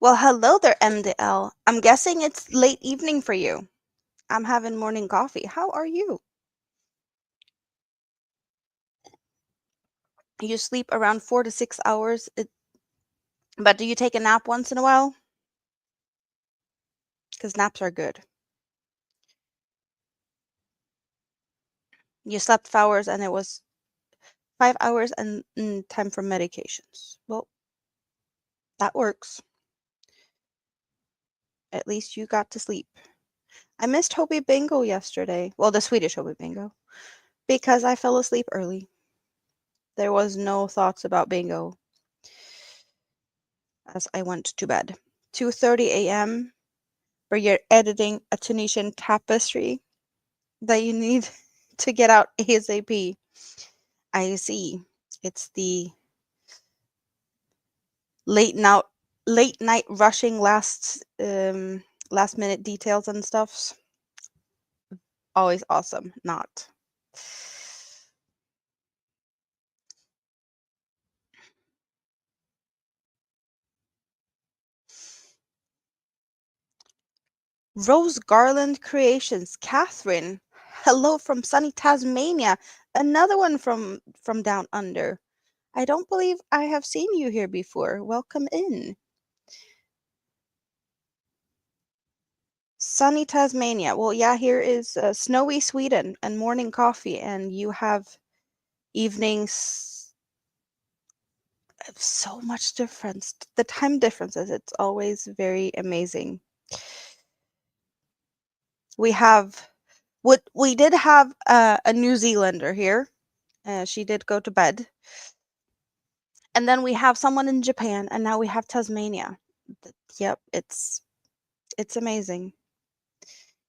Speaker 1: Well, hello there, MDL. I'm guessing it's late evening for you. I'm having morning coffee. How are you? You sleep around 4 to 6 hours, but do you take a nap once in a while? Because naps are good. You slept 5 hours and it was 5 hours and time for medications. Well, that works. At least you got to sleep. I missed Hobie Bingo yesterday. Well, the Swedish Hobie Bingo. Because I fell asleep early. There was no thoughts about bingo as I went to bed. 2:30 a.m. where you're editing a Tunisian tapestry that you need to get out ASAP. I see. It's the late now late night rushing last minute details and stuffs. Always awesome. Not. Rose Garland Creations, Catherine. Hello from sunny Tasmania. Another one from down under. I don't believe I have seen you here before. Welcome in. Sunny Tasmania. Well, yeah, here is snowy Sweden and morning coffee, and you have evenings of so much difference. The time differences, it's always very amazing. We have what we did have a New Zealander here. She did go to bed. And then we have someone in Japan, and now we have Tasmania. Yep, it's amazing.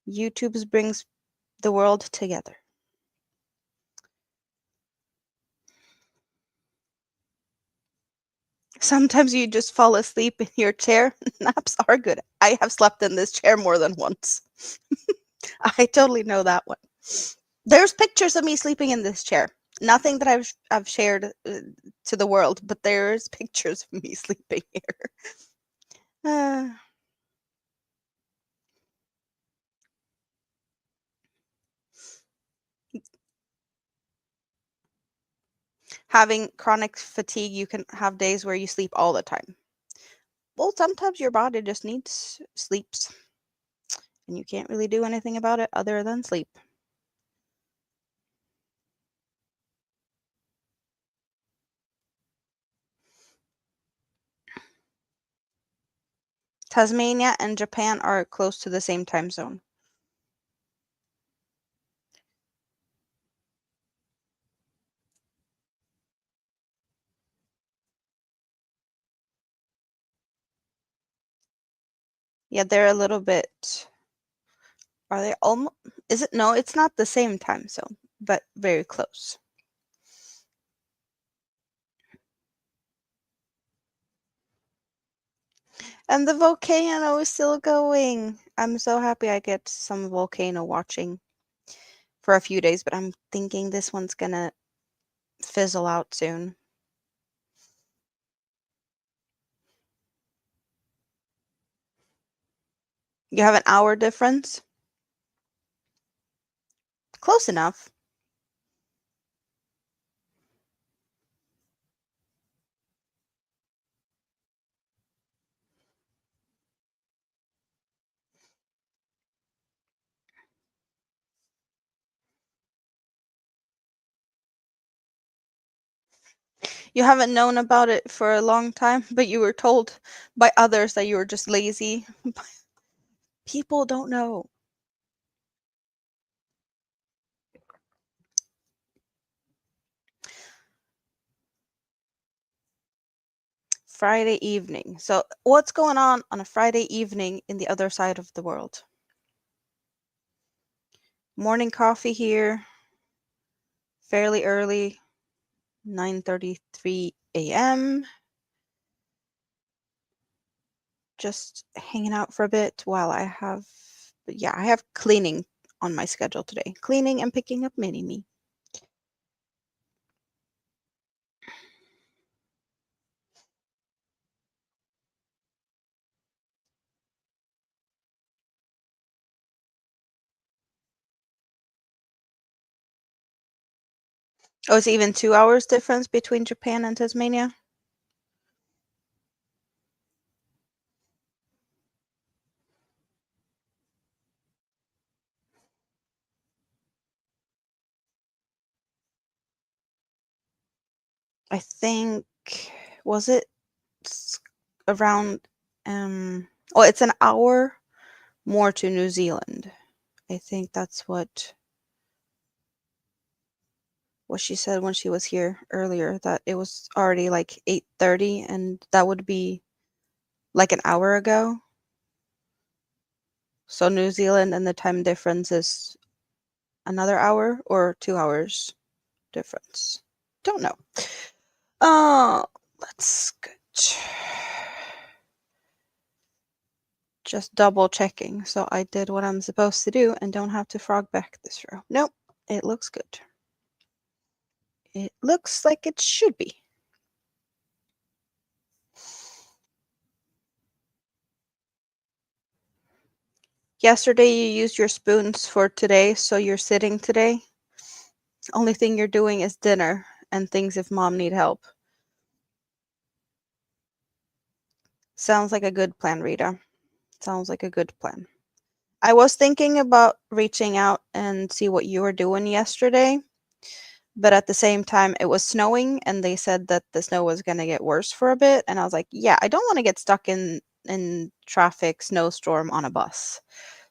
Speaker 1: YouTube's brings the world together. Sometimes you just fall asleep in your chair. Naps are good. I have slept in this chair more than once. I totally know that one. There's pictures of me sleeping in this chair. Nothing that I've shared to the world, but there's pictures of me sleeping here. Uh, Having chronic fatigue, you can have days where you sleep all the time. Well, sometimes your body just needs sleeps, and you can't really do anything about it other than sleep. Tasmania and Japan are close to the same time zone. Yeah, they're a little bit. Are they almost? Is it? No, it's not the same time zone, but very close. And the volcano is still going. I'm so happy I get some volcano watching for a few days, but I'm thinking this one's gonna fizzle out soon. You have an hour difference? Close enough. You haven't known about it for a long time, but you were told by others that you were just lazy. People don't know. Friday evening. So, what's going on a Friday evening in the other side of the world? Morning coffee here, fairly early, 9:33 a.m. Just hanging out for a bit while I have cleaning on my schedule today. Cleaning and picking up mini me. Oh, it's even 2 hours difference between Japan and Tasmania? I think, was it around, oh, it's an hour more to New Zealand. I think that's what she said when she was here earlier, that it was already like 8:30 and that would be like an hour ago. So New Zealand and the time difference is another hour or 2 hours difference. Don't know. Uh, let's get just double checking so I did what I'm supposed to do and don't have to frog back this row. Nope, it looks good. It looks like it should be. Yesterday you used your spoons for today, so you're sitting today. Only thing you're doing is dinner and things if mom need help. Sounds like a good plan, Rita. Sounds like a good plan. I was thinking about reaching out and see what you were doing yesterday, but at the same time it was snowing and they said that the snow was going to get worse for a bit, and I was like, yeah, I don't want to get stuck in traffic snowstorm on a bus.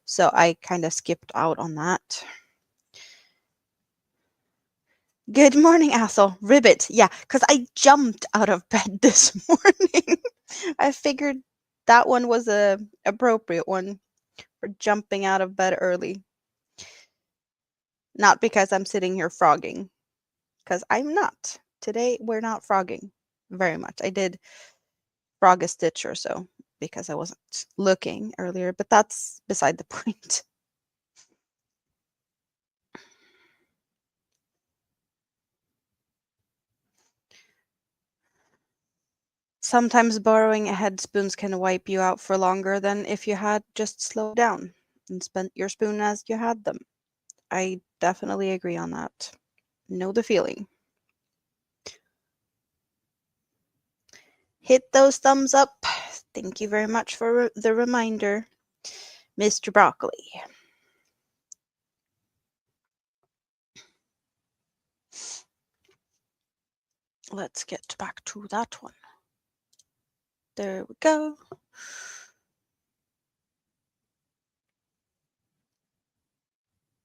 Speaker 1: So I kind of skipped out on that. Good morning, asshole. Ribbit. Yeah, because I jumped out of bed this morning. I figured that one was a appropriate one for jumping out of bed early. Not because I'm sitting here frogging, because I'm not. Today we're not frogging very much. I did frog a stitch or so because I wasn't looking earlier, but that's beside the point. Sometimes borrowing a head spoons can wipe you out for longer than if you had just slowed down and spent your spoon as you had them. I definitely agree on that. Know the feeling. Hit those thumbs up. Thank you very much for the reminder, Mr. Broccoli. Let's get back to that one. There we go.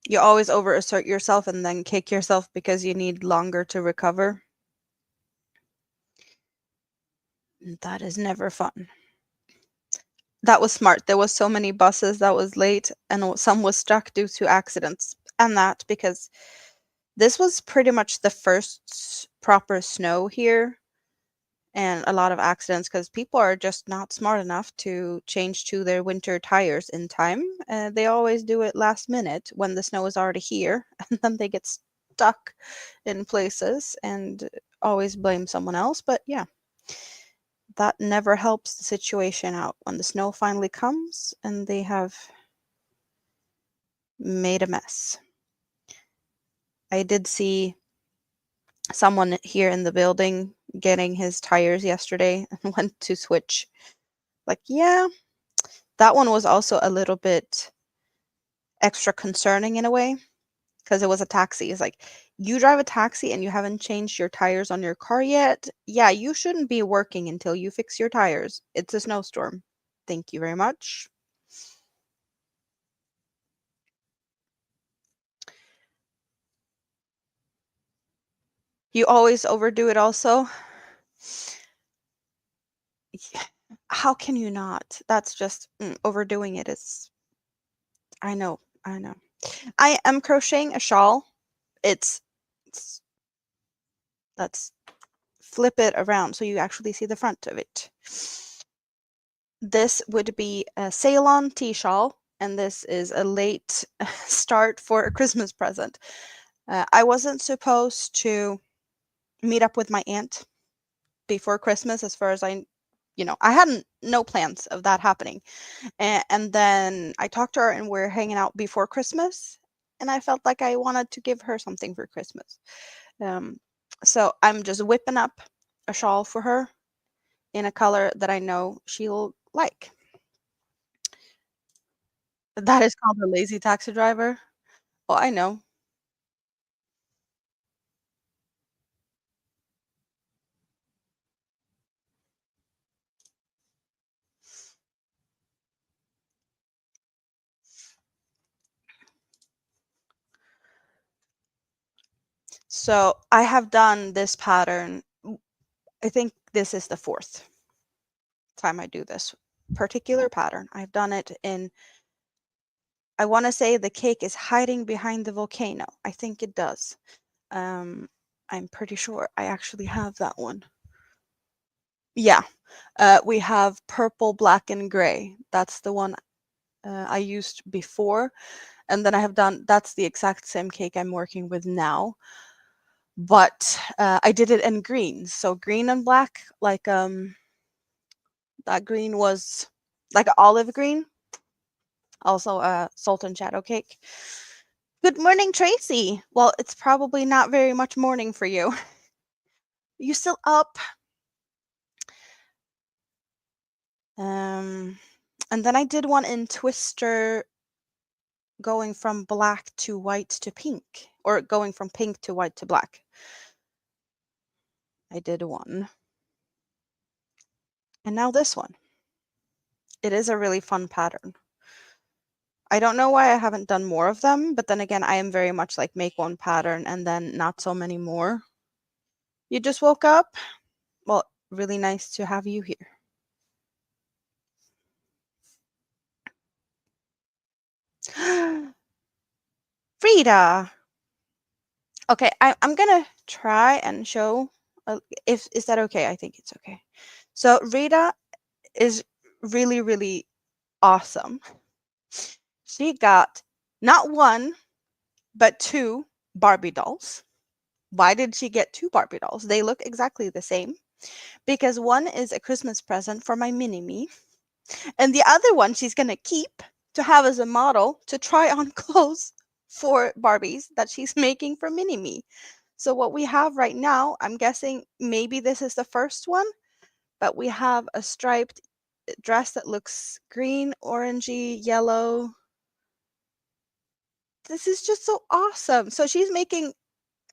Speaker 1: You always overassert yourself and then kick yourself because you need longer to recover. That is never fun. That was smart. There was so many buses that was late and some was stuck due to accidents. And that because this was pretty much the first proper snow here, and a lot of accidents because people are just not smart enough to change to their winter tires in time. They always do it last minute when the snow is already here, and then they get stuck in places and always blame someone else. But yeah, that never helps the situation out when the snow finally comes and they have made a mess. I did see someone here in the building getting his tires yesterday and went to switch. Like, yeah, that one was also a little bit extra concerning in a way because it was a taxi. It's like, you drive a taxi and you haven't changed your tires on your car yet? Yeah, you shouldn't be working until you fix your tires. It's a snowstorm. Thank you very much. You always overdo it also. How can you not? That's just overdoing it is. I know. I know. I am crocheting a shawl. It's let's flip it around so you actually see the front of it. This would be a Ceylon tea shawl, and this is a late start for a Christmas present. I wasn't supposed to meet up with my aunt before Christmas, as far as I hadn't no plans of that happening. And then I talked to her, and we're hanging out before Christmas, and I felt like I wanted to give her something for Christmas. Um, so I'm just whipping up a shawl for her in a color that I know she'll like. That is called a lazy taxi driver? Well, I know. So I have done this pattern. I think this is the fourth time I do this particular pattern. I've done it in, I want to say the cake is hiding behind the volcano. I think it does. I'm pretty sure I actually have that one. Yeah, we have purple, black, and gray. That's the one I used before. And then I have done, that's the exact same cake I'm working with now. But I did it in green. So green and black, like that green was like olive green. Also a salt and shadow cake. Good morning, Tracy. Well, it's probably not very much morning for you. You still up? And then I did one in Twister going from black to white to pink, or going from pink to white to black. I did one. And now this one. It is a really fun pattern. I don't know why I haven't done more of them, but then again, I am very much like make one pattern and then not so many more. You just woke up? Well, really nice to have you here. Frida! Okay, I'm gonna try and show, if, is that okay? I think it's okay. So Rita is really, really awesome. She got not one, but two Barbie dolls. Why did she get two Barbie dolls? They look exactly the same. Because one is a Christmas present for my mini-me, and the other one she's going to keep to have as a model to try on clothes for Barbies that she's making for mini-me. So what we have right now, I'm guessing maybe this is the first one, but we have a striped dress that looks green, orangey, yellow. This is just so awesome. So she's making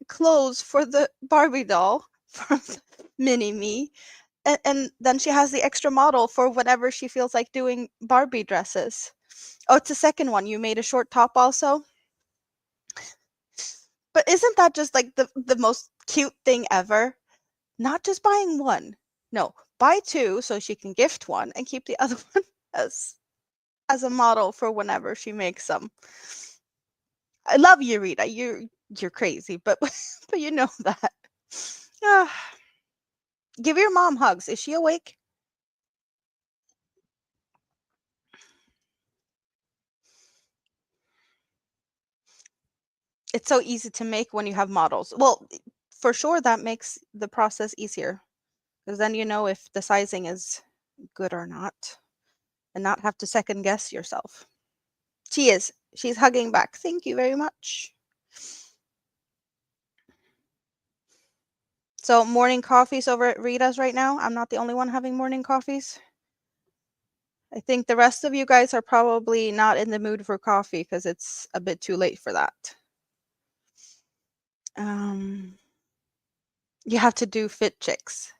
Speaker 1: clothes for the Barbie doll from mini-me. And then she has the extra model for whenever she feels like doing Barbie dresses. Oh, it's the second one. You made a short top also? But isn't that just like the most cute thing ever? Not just buying one. No, buy two so she can gift one and keep the other one as a model for whenever she makes them. I love you, Rita. You're crazy, but but you know that. Ah, give your mom hugs. Is she awake? It's so easy to make when you have models. Well, for sure that makes the process easier because then you know if the sizing is good or not and not have to second guess yourself. She is. She's hugging back. Thank you very much. So morning coffees over at Rita's right now. I'm not the only one having morning coffees. I think the rest of you guys are probably not in the mood for coffee because it's a bit too late for that. You have to do fit checks.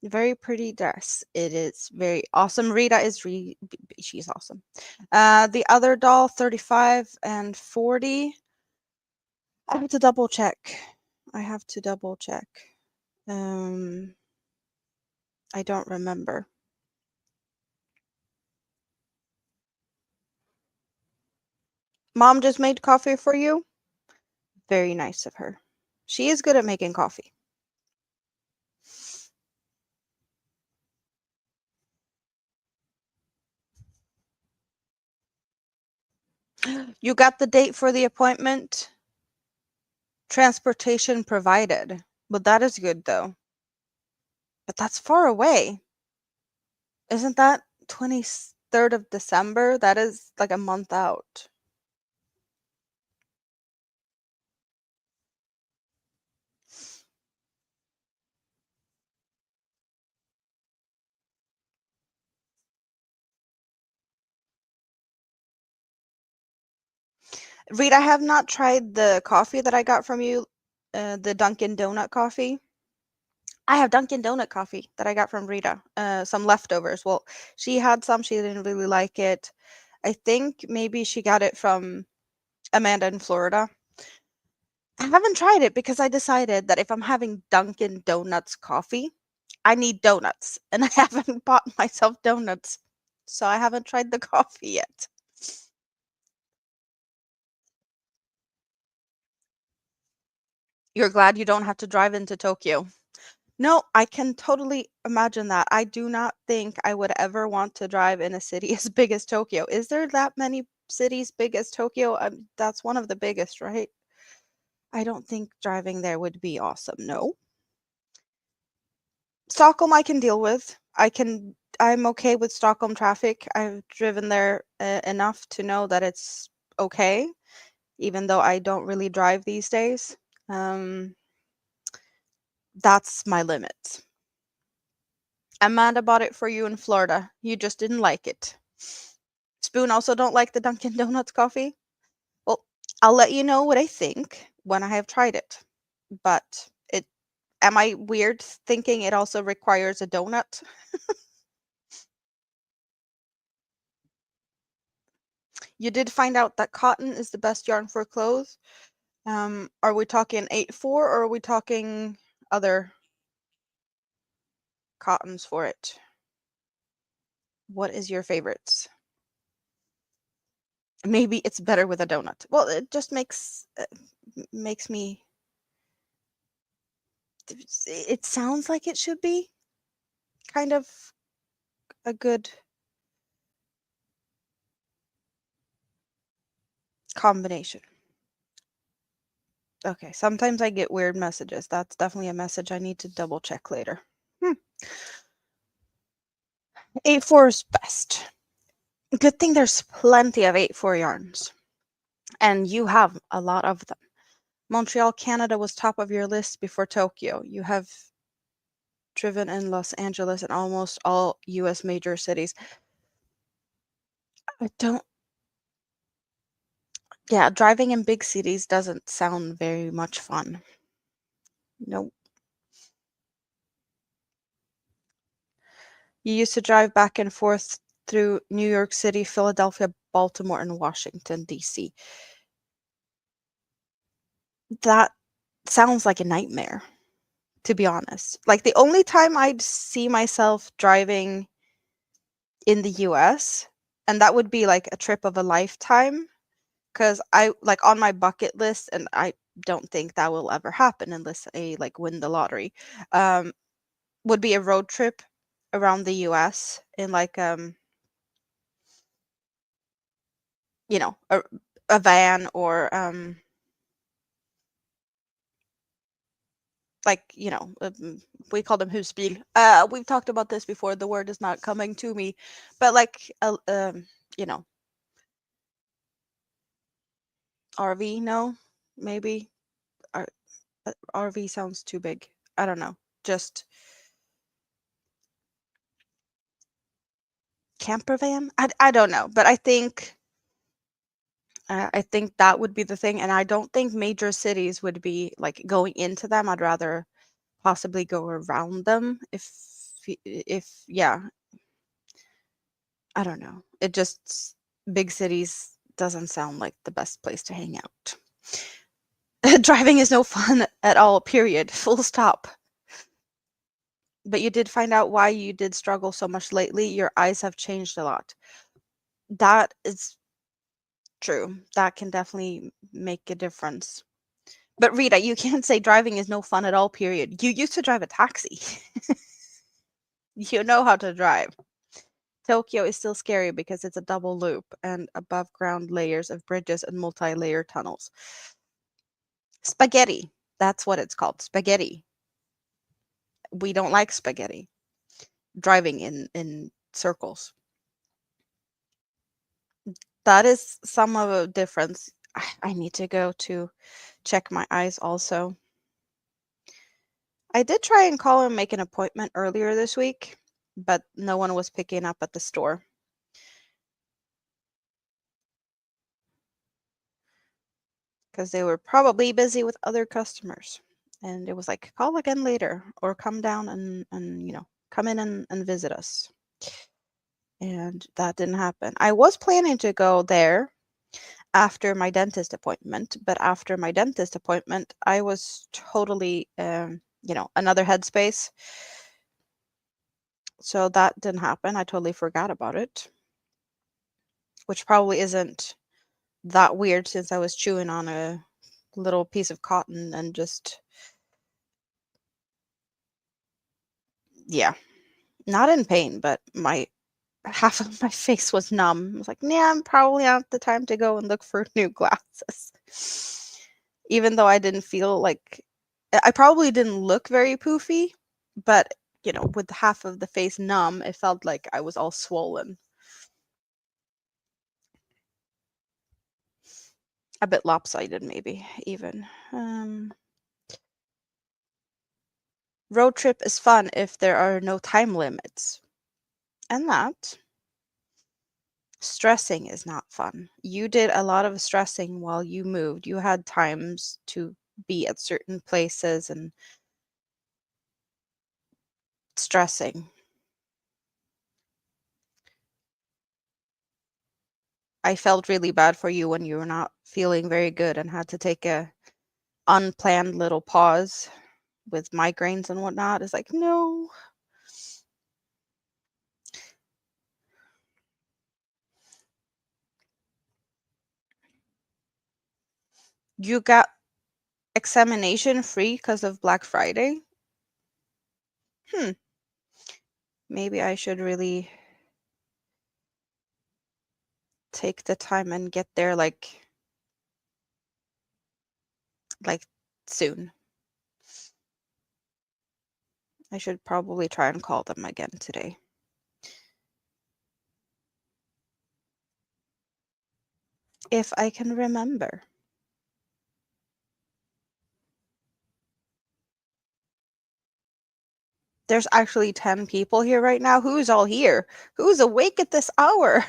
Speaker 1: Very pretty dress. It is very awesome. Rita is she's awesome. The other doll, 35 and 40. I have to double check. I have to double check. I don't remember. Mom just made coffee for you. Very nice of her. She is good at making coffee. You got the date for the appointment? Transportation provided. But that is good though. But that's far away. Isn't that 23rd of December? That is like a month out. Reed, I have not tried the coffee that I got from you, the Dunkin' Donut coffee. I have Dunkin' Donut coffee that I got from Rita, some leftovers. Well, she had some, she didn't really like it. I think maybe she got it from Amanda in Florida. I haven't tried it because I decided that if I'm having Dunkin' Donuts coffee, I need donuts, and I haven't bought myself donuts, so I haven't tried the coffee yet. You're glad you don't have to drive into Tokyo. No, I can totally imagine that. I do not think I would ever want to drive in a city as big as Tokyo. Is there that many cities big as Tokyo? That's one of the biggest, right? I don't think driving there would be awesome. No. Stockholm I can deal with. I'm okay with Stockholm traffic. I've driven there enough to know that it's okay, even though I don't really drive these days. Um, that's my limit. Amanda bought it for you in Florida. You just didn't like it. Spoon also don't like the Dunkin' Donuts coffee. Well, I'll let you know what I think when I have tried it. But it am I weird thinking it also requires a donut? You did find out that cotton is the best yarn for clothes. Are we talking 8-4 or are we talking other cottons for it? What is your favorites? Maybe it's better with a donut. Well, it just makes me. It sounds like it should be kind of a good combination. Okay, sometimes I get weird messages. That's definitely a message I need to double check later. 8-4 is best. Good thing there's plenty of 8-4 yarns, and you have a lot of them. Montreal, Canada was top of your list before Tokyo. You have driven in Los Angeles and almost all US major cities. I don't, yeah, driving in big cities doesn't sound very much fun. Nope. You used to drive back and forth through New York City, Philadelphia, Baltimore, and Washington, D.C. That sounds like a nightmare, to be honest. Like the only time I'd see myself driving in the US, and that would be like a trip of a lifetime, because I like on my bucket list, and I don't think that will ever happen unless I like win the lottery. Um, would be a road trip around the US in like you know, a van or like, we call them husbil. We've talked about this before. The word is not coming to me, but like you know, RV, no, maybe RV sounds too big. I don't know. Just camper van? I don't know, but I think that would be the thing, and I don't think major cities would be like going into them. I'd rather possibly go around them if yeah, I don't know. It just big cities doesn't sound like the best place to hang out. Driving is no fun at all, period. Full stop. But you did find out why you did struggle so much lately. Your eyes have changed a lot. That is true. That can definitely make a difference. But Rita, you can't say driving is no fun at all, period. You used to drive a taxi. You know how to drive. Tokyo is still scary because it's a double loop and above ground layers of bridges and multi layer tunnels. Spaghetti. That's what it's called. Spaghetti. We don't like spaghetti. Driving in circles. That is some of a difference. I need to go to check my eyes also. I did try and call and make an appointment earlier this week, but no one was picking up at the store. Because they were probably busy with other customers. And it was like, call again later or come down and come in and visit us. And that didn't happen. I was planning to go there after my dentist appointment, but after my dentist appointment, I was totally, another headspace. So that didn't happen. I totally forgot about it, which probably isn't that weird since I was chewing on a little piece of cotton and just, yeah, not in pain, but my half of my face was numb. I was like, "Yeah, I'm probably not the time to go and look for new glasses." Even though I didn't feel like I probably didn't look very poofy, but with half of the face numb, it felt like I was all swollen. A bit lopsided, maybe even. Road trip is fun if there are no time limits. And that stressing is not fun. You did a lot of stressing while you moved. You had times to be at certain places and stressing. I felt really bad for you when you were not feeling very good and had to take a unplanned little pause with migraines and whatnot. It's like, no. You got examination free because of Black Friday? Hmm. Maybe I should really take the time and get there like soon. I should probably try and call them again today. If I can remember. There's actually 10 people here right now. Who's all here? Who's awake at this hour?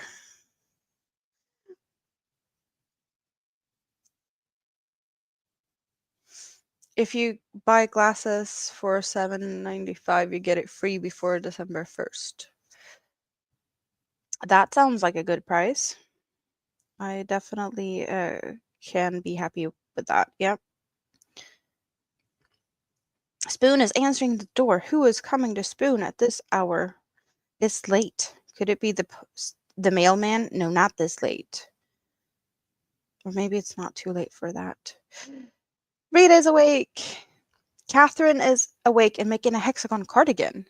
Speaker 1: If you buy glasses for $7.95, you get it free before December 1st. That sounds like a good price. I definitely can be happy with that. Yep. Spoon is answering the door. Who is coming to Spoon at this hour? It's late. Could it be the mailman? No, not this late. Or maybe it's not too late for that. Rita is awake. Catherine is awake and making a hexagon cardigan.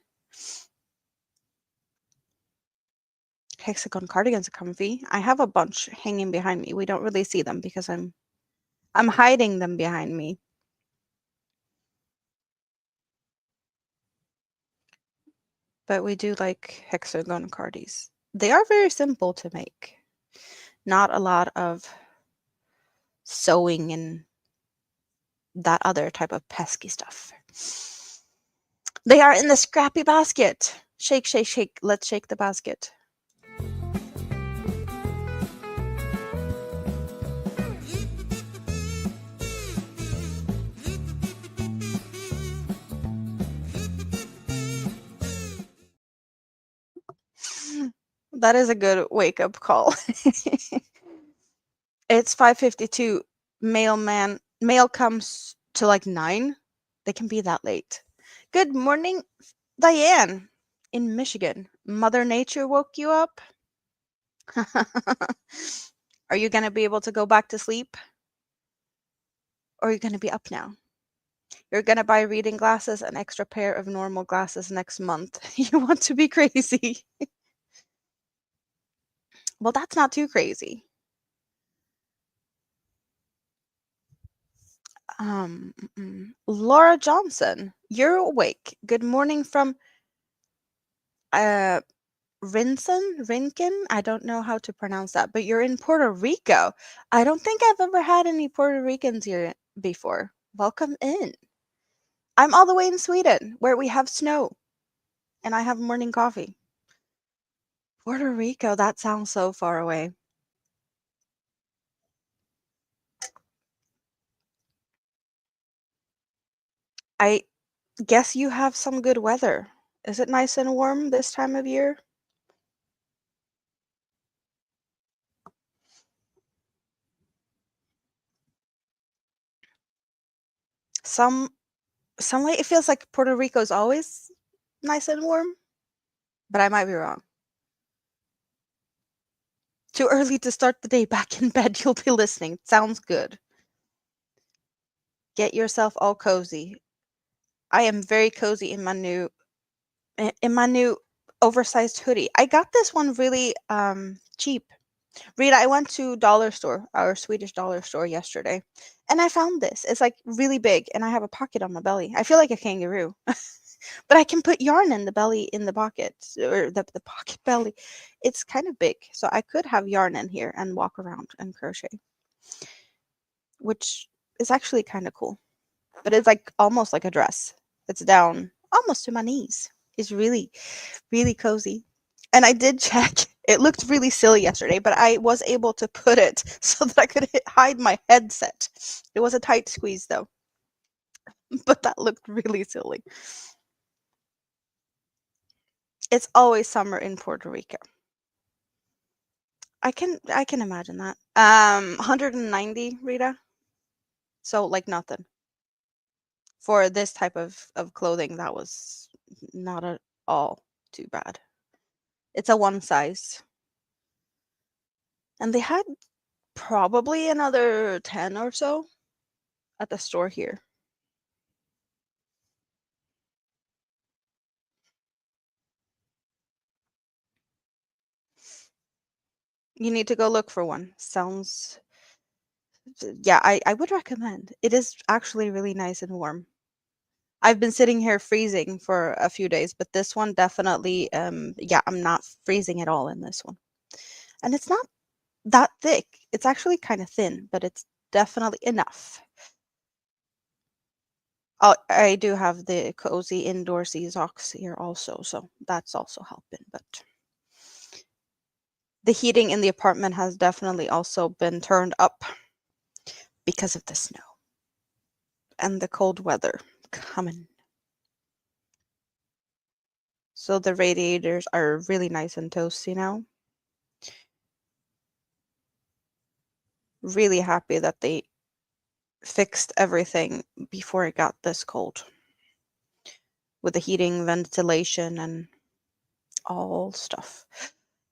Speaker 1: Hexagon cardigans are comfy. I have a bunch hanging behind me. We don't really see them because I'm hiding them behind me. But we do like hexagon cardies. They are very simple to make. Not a lot of sewing and that other type of pesky stuff. They are in the scrappy basket. Shake, shake, shake. Let's shake the basket. That is a good wake up call. It's 5:52. Mail comes to like 9. They can be that late. Good morning, Diane in Michigan. Mother Nature woke you up? Are you going to be able to go back to sleep? Or are you going to be up now? You're going to buy reading glasses, an extra pair of normal glasses next month. You want to be crazy. Well, that's not too crazy. Laura Johnson, you're awake. Good morning from uh Rinkin. I don't know how to pronounce that, but you're in Puerto Rico. I don't think I've ever had any Puerto Ricans here before. Welcome in. I'm all the way in Sweden, where we have snow, and I have morning coffee. Puerto Rico, that sounds so far away. I guess you have some good weather. Is it nice and warm this time of year? Some some way it feels like Puerto Rico is always nice and warm, but I might be wrong. Too early to start the day back in bed. You'll be listening. Sounds good. Get yourself all cozy. I am very cozy in my new oversized hoodie. I got this one really cheap. Rita, I went to dollar store, our Swedish dollar store yesterday, and I found this. It's like really big, and I have a pocket on my belly. I feel like a kangaroo, but I can put yarn in the belly in the pocket or the pocket belly. It's kind of big, so I could have yarn in here and walk around and crochet, which is actually kind of cool. But it's like almost like a dress. It's down almost to my knees. It's really, really cozy. And I did check. It looked really silly yesterday, but I was able to put it so that I could hide my headset. It was a tight squeeze though, but that looked really silly. It's always summer in Puerto Rico. I can imagine that. 190, Rita. So like nothing. For this type of clothing, that was not at all too bad. It's a one size. And they had probably another 10 or so at the store here. You need to go look for one. Sounds yeah, I would recommend. It is actually really nice and warm. I've been sitting here freezing for a few days, but this one definitely yeah, I'm not freezing at all in this one. And it's not that thick. It's actually kind of thin, but it's definitely enough. Oh, I do have the cozy indoorsy socks here also, so that's also helping. But the heating in the apartment has definitely also been turned up because of the snow and the cold weather coming. So the radiators are really nice and toasty now. Really happy that they fixed everything before it got this cold with the heating, ventilation, and all stuff.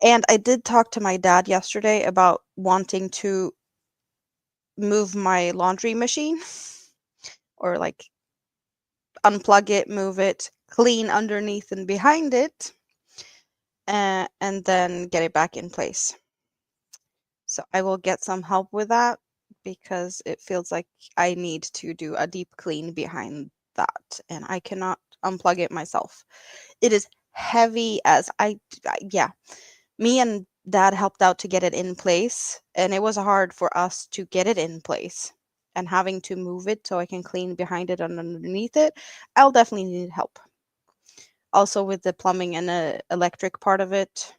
Speaker 1: And I did talk to my dad yesterday about wanting to move my laundry machine or like unplug it, move it, clean underneath and behind it, and then get it back in place. So I will get some help with that because it feels like I need to do a deep clean behind that, and I cannot unplug it myself. It is heavy as yeah. Me and dad helped out to get it in place, and it was hard for us to get it in place. And having to move it so I can clean behind it and underneath it, I'll definitely need help. Also with the plumbing and the electric part of it.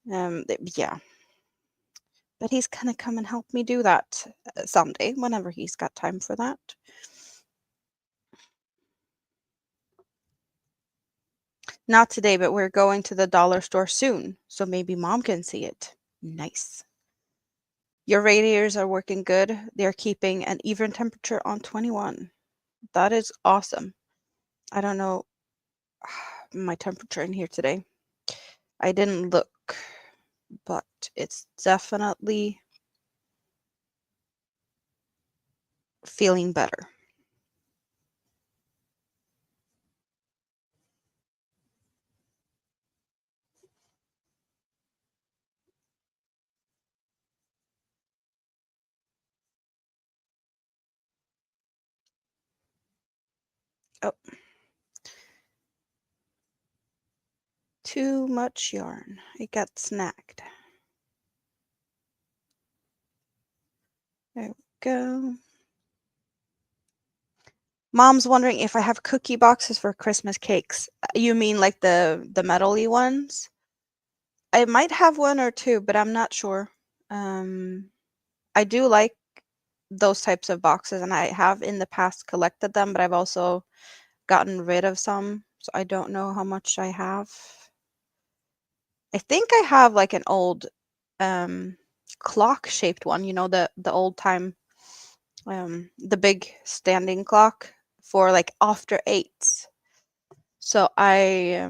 Speaker 1: Yeah, but he's gonna come and help me do that someday, whenever he's got time for that. Not today, but we're going to the dollar store soon, so maybe mom can see it. Nice. Your radiators are working good. They're keeping an even temperature on 21. That is awesome. I don't know my temperature in here today. I didn't look, but it's definitely feeling better. Oh, too much yarn. It got snagged. There we go. Mom's wondering if I have cookie boxes for Christmas cakes. You mean like the metal-y ones? I might have one or two, but I'm not sure. Um, I do like those types of boxes, and I have in the past collected them, but I've also gotten rid of some, so I don't know how much I have. I think I have like an old um clock shaped one, the old time the big standing clock for like after 8. So I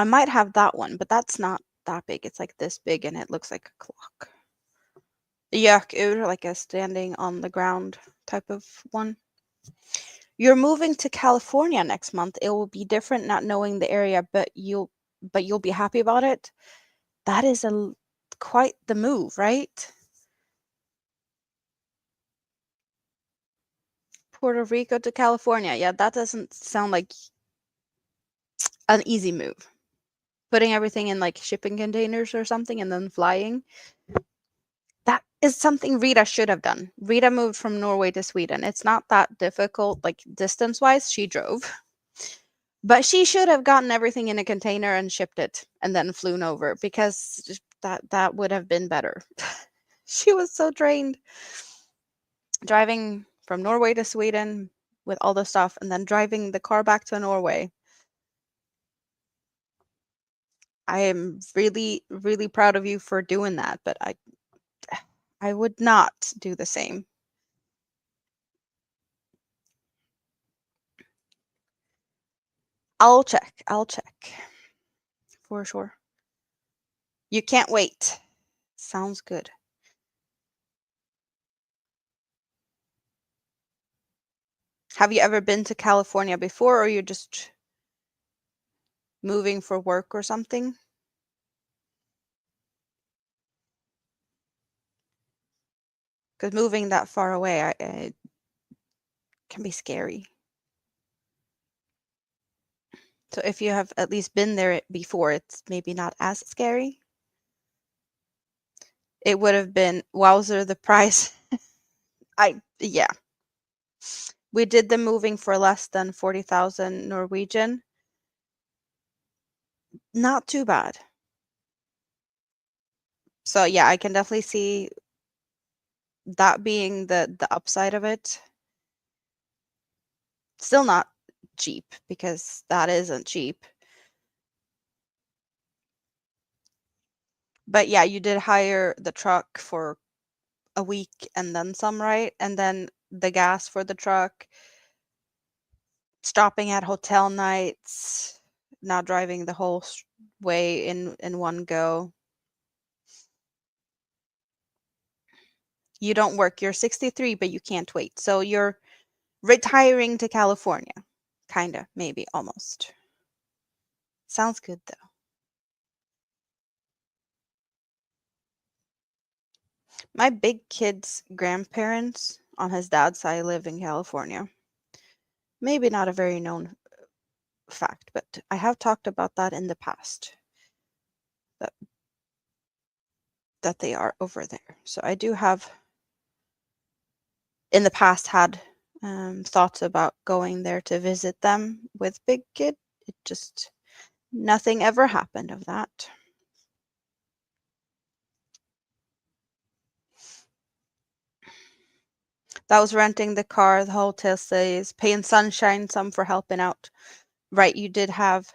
Speaker 1: might have that one, but that's not that big. It's like this big and it looks like a clock. Yuck, it was like a standing on the ground type of one. You're moving to California next month. It will be different not knowing the area, but you'll be happy about it. That is quite the move, right? Puerto Rico to California. Yeah, that doesn't sound like an easy move. Putting everything in like shipping containers or something and then flying. That is something Rita should have done. Rita moved from Norway to Sweden. It's not that difficult, like distance wise. She drove. But she should have gotten everything in a container and shipped it and then flown over because that would have been better. She was so drained driving from Norway to Sweden with all the stuff and then driving the car back to Norway. I am really, really proud of you for doing that, but I would not do the same. I'll check for sure. You can't wait. Sounds good. Have you ever been to California before, or you're just moving for work or something? Because moving that far away, it can be scary. So if you have at least been there before, it's maybe not as scary. It would have been wowzer the price. Yeah. We did the moving for less than 40,000 Norwegian. Not too bad. So yeah, I can definitely see that being the upside of it. Still not cheap because that isn't cheap. But yeah, you did hire the truck for a week and then some, right? And then the gas for the truck, stopping at hotel nights, not driving the whole way in one go. You don't work. You're 63, but you can't wait. So you're retiring to California. Kinda, maybe, almost. Sounds good though. My big kid's grandparents on his dad's side live in California. Maybe not a very known fact, but I have talked about that in the past. That that they are over there. So I do have in the past had thoughts about going there to visit them with big kid. It just nothing ever happened of that. That was renting the car, the hotel stays, paying Sunshine some for helping out. Right, you did have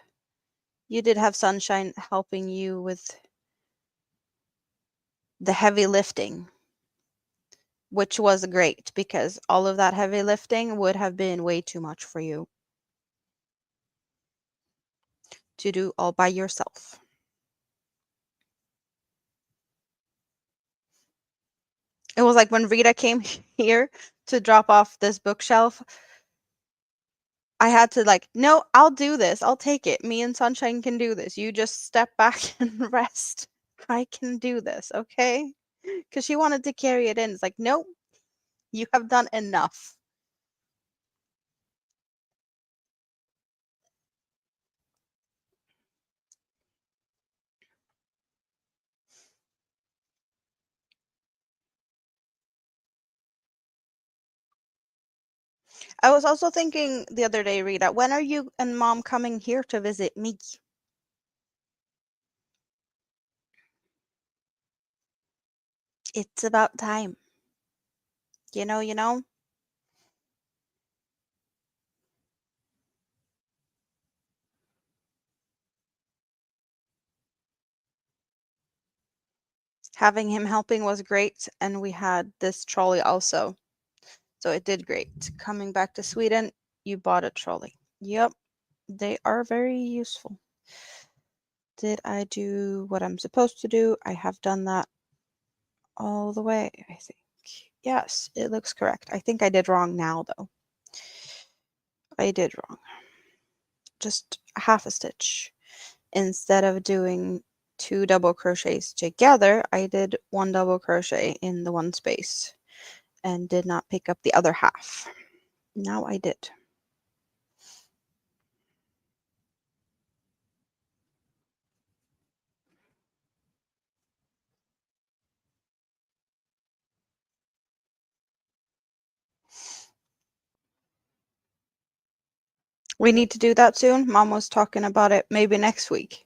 Speaker 1: Sunshine helping you with the heavy lifting, which was great because all of that heavy lifting would have been way too much for you to do all by yourself. It was like when Rita came here to drop off this bookshelf, I had to like, no, I'll do this. I'll take it. Me and Sunshine can do this. You just step back and rest. I can do this, okay? Because she wanted to carry it in. It's like, nope, you have done enough. I was also thinking the other day, Rita, when are you and Mom coming here to visit me? It's about time. You know? Having him helping was great, and we had this trolley also. So it did great. Coming back to Sweden, you bought a trolley. Yep, they are very useful. Did I do what I'm supposed to do? I have done that all the way, I think. Yes, it looks correct. I think I did wrong now, though. I did wrong. Just half a stitch. Instead of doing 2 double crochets together, I did 1 double crochet in the one space and did not pick up the other half. Now I did. We need to do that soon. Mom was talking about it maybe next week.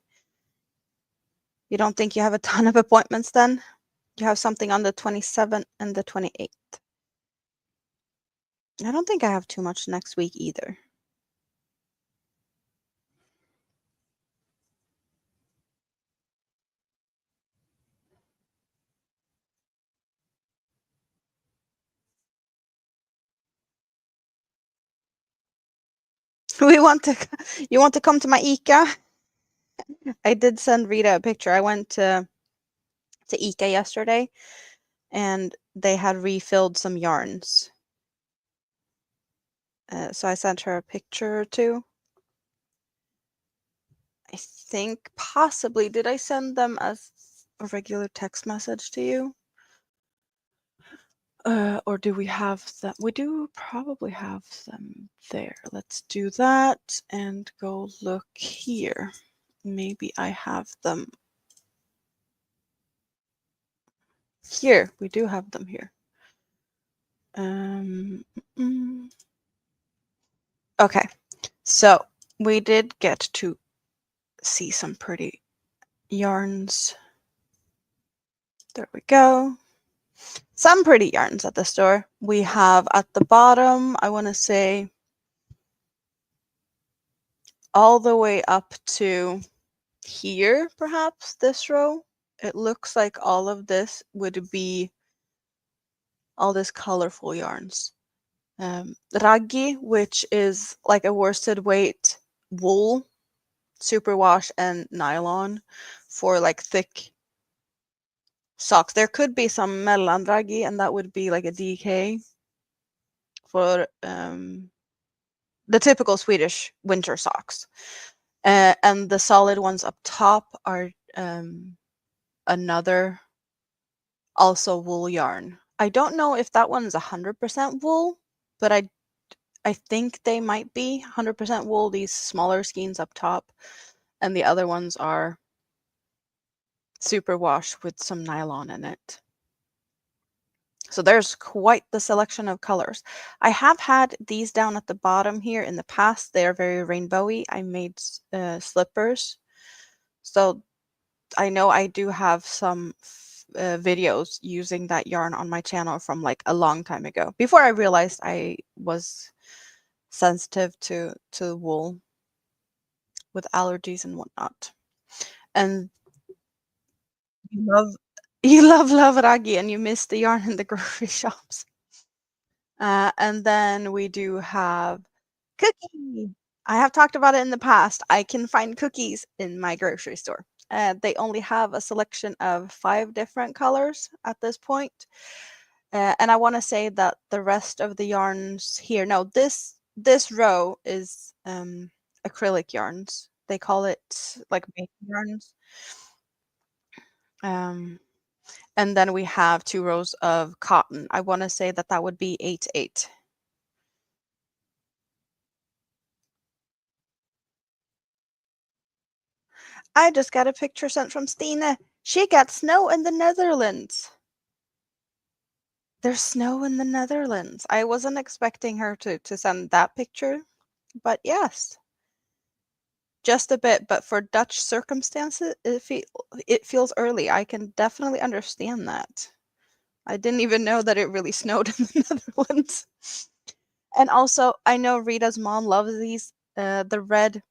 Speaker 1: You don't think you have a ton of appointments then? You have something on the 27th and the 28th. I don't think I have too much next week either. You want to come to my ICA? I did send Rita a picture. I went to ICA yesterday and they had refilled some yarns. So I sent her a picture or two. I think possibly, did I send them as a regular text message to you? Or do we have them? We do probably have them there. Let's do that and go look here. Maybe I have them here. We do have them here. Okay, so we did get to see some pretty yarns. There we go. Some pretty yarns at the store. We have at the bottom, I want to say all the way up to here, perhaps this row. It looks like all of this would be all this colorful yarns. Raggi, which is like a worsted weight wool, superwash, and nylon for like thick socks. There could be some mellanraggi, and that would be like a DK for the typical Swedish winter socks. And the solid ones up top are another also wool yarn. I don't know if that one's 100% wool, but I think they might be 100% wool, these smaller skeins up top, and the other ones are superwash with some nylon in it. So there's quite the selection of colors. I have had these down at the bottom here in the past. They are very rainbowy. I made slippers. So I know I do have some videos using that yarn on my channel from like a long time ago, before I realized I was sensitive to wool with allergies and whatnot. And you love raggi and you miss the yarn in the grocery shops. And then we do have cookie. I have talked about it in the past. I can find cookies in my grocery store. They only have a selection of 5 different colors at this point. And I want to say that the rest of the yarns here, no, this row is acrylic yarns. They call it like making yarns. And then we have 2 rows of cotton. I want to say that that would be 8-8. I just got a picture sent from Stina. She got snow in the Netherlands. There's snow in the Netherlands. I wasn't expecting her to send that picture, but yes. Just a bit, but for Dutch circumstances, it feels early. I can definitely understand that. I didn't even know that it really snowed in the Netherlands. And also, I know Rita's mom loves these, the red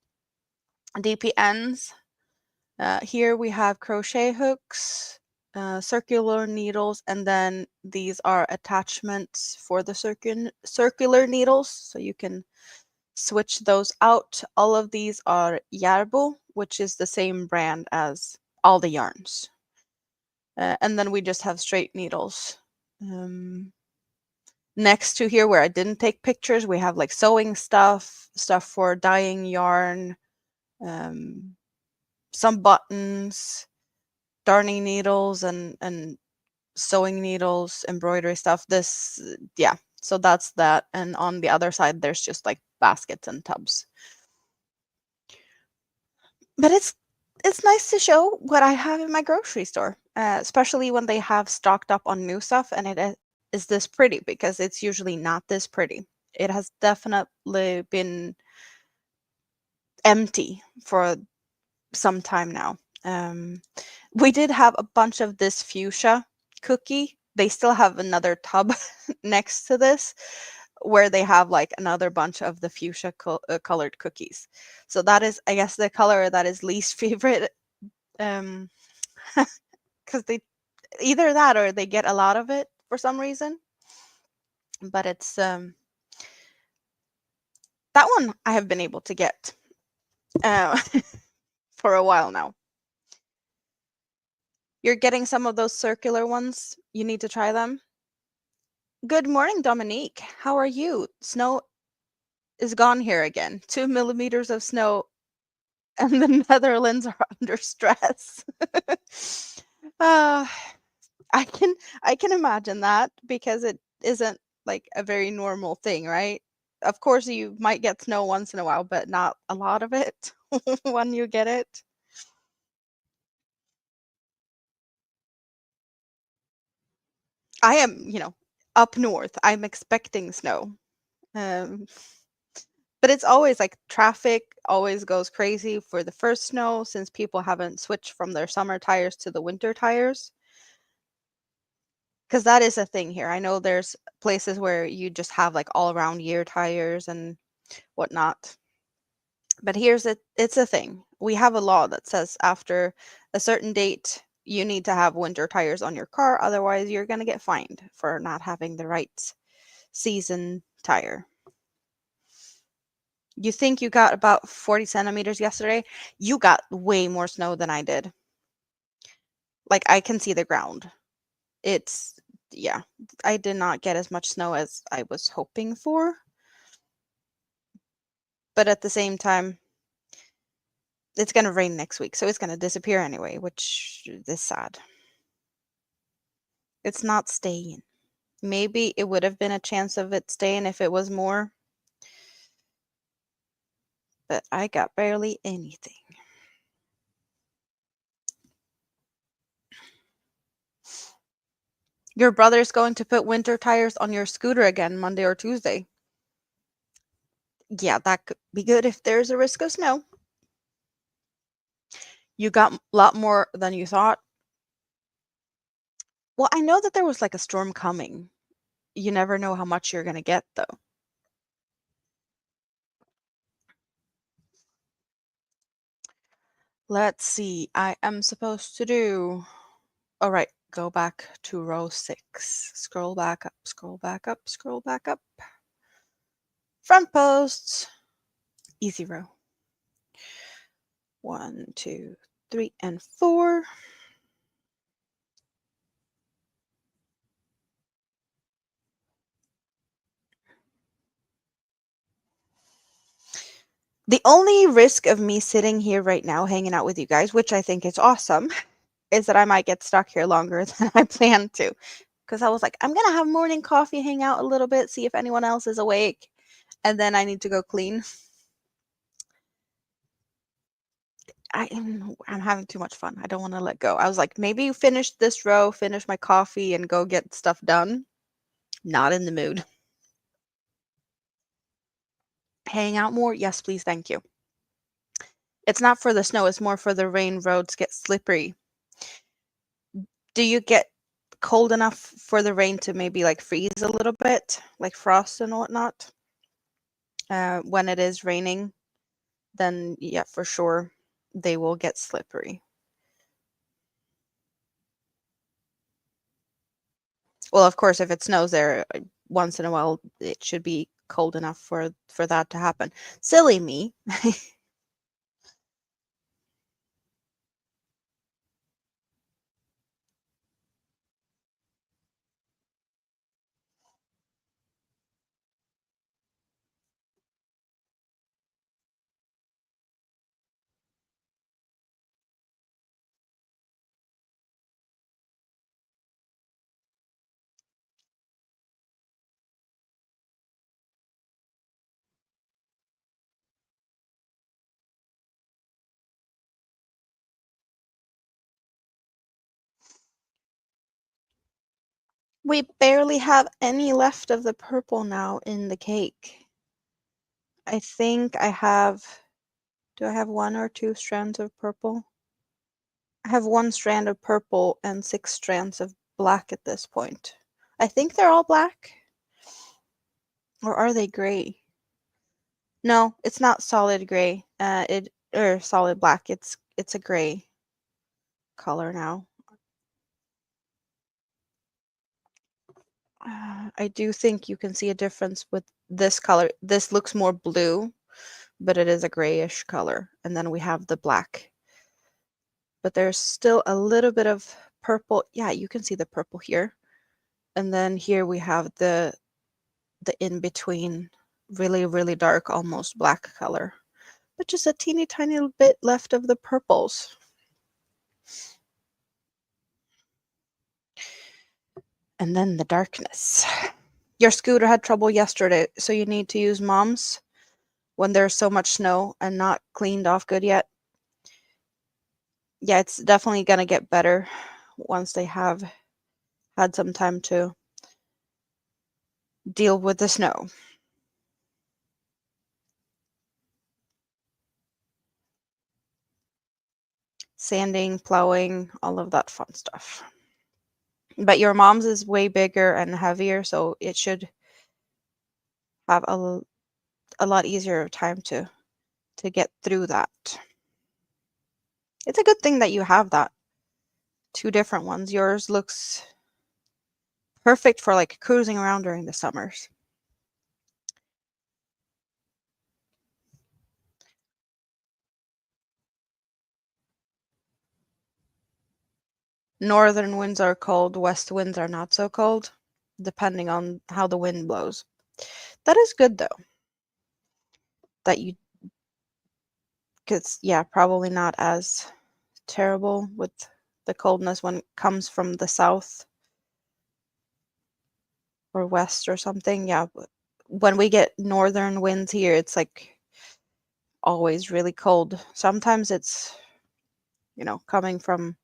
Speaker 1: DPNs. Here we have crochet hooks, circular needles, and then these are attachments for the circular needles, so you can switch those out. All of these are Yarbo, which is the same brand as all the yarns. And then we just have straight needles. Next to here, where I didn't take pictures, we have like sewing stuff for dyeing yarn, some buttons, darning needles, and sewing needles, embroidery stuff. Yeah, so that's that. And on the other side, there's just like baskets and tubs. But it's nice to show what I have in my grocery store, especially when they have stocked up on new stuff and it is this pretty, because it's usually not this pretty. It has definitely been empty for some time now. We did have a bunch of this fuchsia cookie. They still have another tub next to this where they have like another bunch of the fuchsia colored cookies. So that is, I guess, the color that is least favorite, because they either that or they get a lot of it for some reason. But it's that one I have been able to get uh, for a while now. You're getting some of those circular ones. You need to try them. Good morning, Dominique. How are you? Snow is gone here again. 2 millimeters of snow, and the Netherlands are under stress. uh, I can imagine that, because it isn't like a very normal thing, right? Of course, you might get snow once in a while, but not a lot of it when you get it. I am, up north. I'm expecting snow. Um, but it's always like traffic always goes crazy for the first snow, since people haven't switched from their summer tires to the winter tires. Because that is a thing here. I know there's places where you just have like all around year tires and whatnot. But it's a thing. We have a law that says after a certain date, you need to have winter tires on your car. Otherwise, you're going to get fined for not having the right season tire. You think you got about 40 centimeters yesterday? You got way more snow than I did. Like, I can see the ground. It's, yeah, I did not get as much snow as I was hoping for. But at the same time, it's going to rain next week, so it's going to disappear anyway, which is sad. It's not staying. Maybe it would have been a chance of it staying if it was more, but I got barely anything. Your brother's going to put winter tires on your scooter again Monday or Tuesday. Yeah, that could be good if there's a risk of snow. You got a lot more than you thought. Well, I know that there was like a storm coming. You never know how much you're going to get, though. Let's see. I am supposed to do. All right, go back to row 6. Scroll back up, scroll back up, scroll back up. Front posts. Easy row. 1, 2, 3, and 4. The only risk of me sitting here right now hanging out with you guys, which I think is awesome, is that I might get stuck here longer than I planned to. Because I was like, I'm going to have morning coffee, hang out a little bit, see if anyone else is awake, and then I need to go clean. I'm having too much fun. I don't want to let go. I was like, maybe finish this row, finish my coffee, and go get stuff done. Not in the mood. Hang out more? Yes, please. Thank you. It's not for the snow. It's more for the rain. Roads get slippery. Do you get cold enough for the rain to maybe like freeze a little bit, like frost and whatnot? When it is raining, then yeah, for sure, they will get slippery. Well, of course, if it snows there once in a while, it should be cold enough for that to happen. Silly me. We barely have any left of the purple now in the cake. I think I have, do I have 1 or 2 strands of purple? I have 1 strand of purple and 6 strands of black at this point. I think they're all black. Or are they gray? No, it's not solid gray. Or solid black. It's a gray color now. I do think you can see a difference with this color. This looks more blue, but it is a grayish color. And then we have the black. But there's still a little bit of purple. Yeah, you can see the purple here. And then here we have the in-between, really, really dark, almost black color. But just a teeny tiny bit left of the purples. And then the darkness. Your scooter had trouble yesterday, so you need to use Mom's when there's so much snow and not cleaned off good yet. Yeah, it's definitely going to get better once they have had some time to deal with the snow. Sanding, plowing, all of that fun stuff. But your Mom's is way bigger and heavier, so it should have a lot easier time to get through that. It's a good thing that you have that. 2 different ones. Yours looks perfect for like cruising around during the summers. Northern winds are cold, west winds are not so cold, depending on how the wind blows. That is good though. That you, because yeah, probably not as terrible with the coldness when it comes from the south or west or something. Yeah, when we get northern winds here, it's like always really cold. Sometimes it's, coming from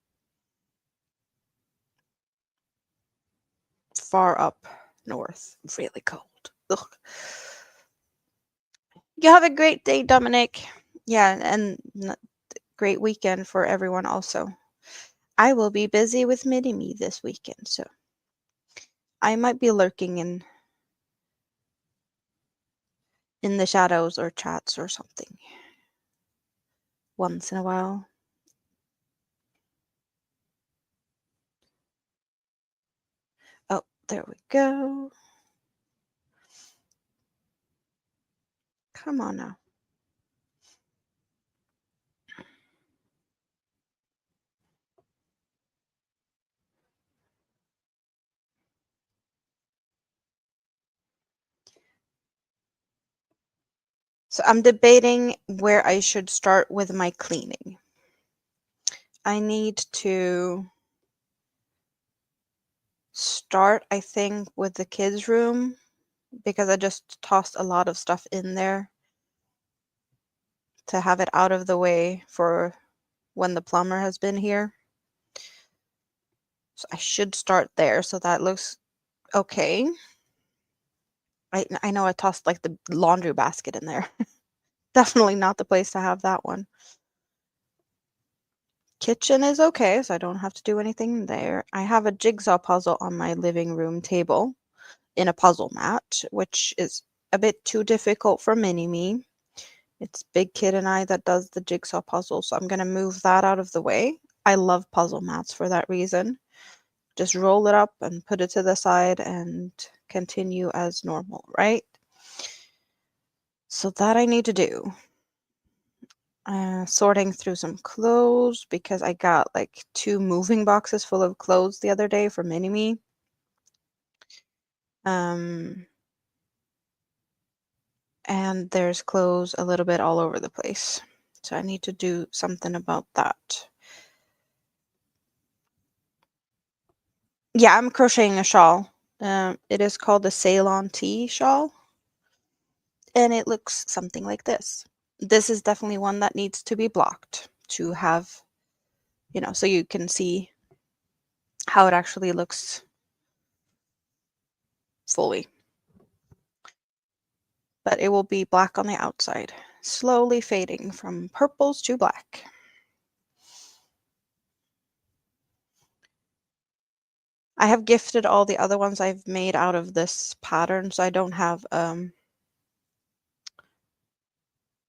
Speaker 1: far up north, really cold. Ugh. You have a great day, Dominic. Yeah, and great weekend for everyone also. I will be busy with Mini-Me this weekend, so I might be lurking in the shadows or chats or something once in a while. Oh, there we go. Come on now. So I'm debating where I should start with my cleaning. I need to start, I think, with the kids' room because I just tossed a lot of stuff in there to have it out of the way for when the plumber has been here. So I should start there. So that looks okay. I know I tossed like the laundry basket in there. Definitely not the place to have that one. Kitchen is okay, so I don't have to do anything there. I have a jigsaw puzzle on my living room table in a puzzle mat, which is a bit too difficult for Mini-Me. It's Big Kid and I that does the jigsaw puzzle, so I'm going to move that out of the way. I love puzzle mats for that reason. just roll it up and put it to the side and continue as normal, right? So that I need to do. Sorting through some clothes because I got like 2 moving boxes full of clothes the other day for Mini-Me. And there's clothes a little bit all over the place. So I need to do something about that. Yeah, I'm crocheting a shawl. It is called the Ceylon Tea shawl. And it looks something like this. This is definitely one that needs to be blocked to have, so you can see how it actually looks fully. But it will be black on the outside, slowly fading from purples to black. I have gifted all the other ones I've made out of this pattern, so I don't have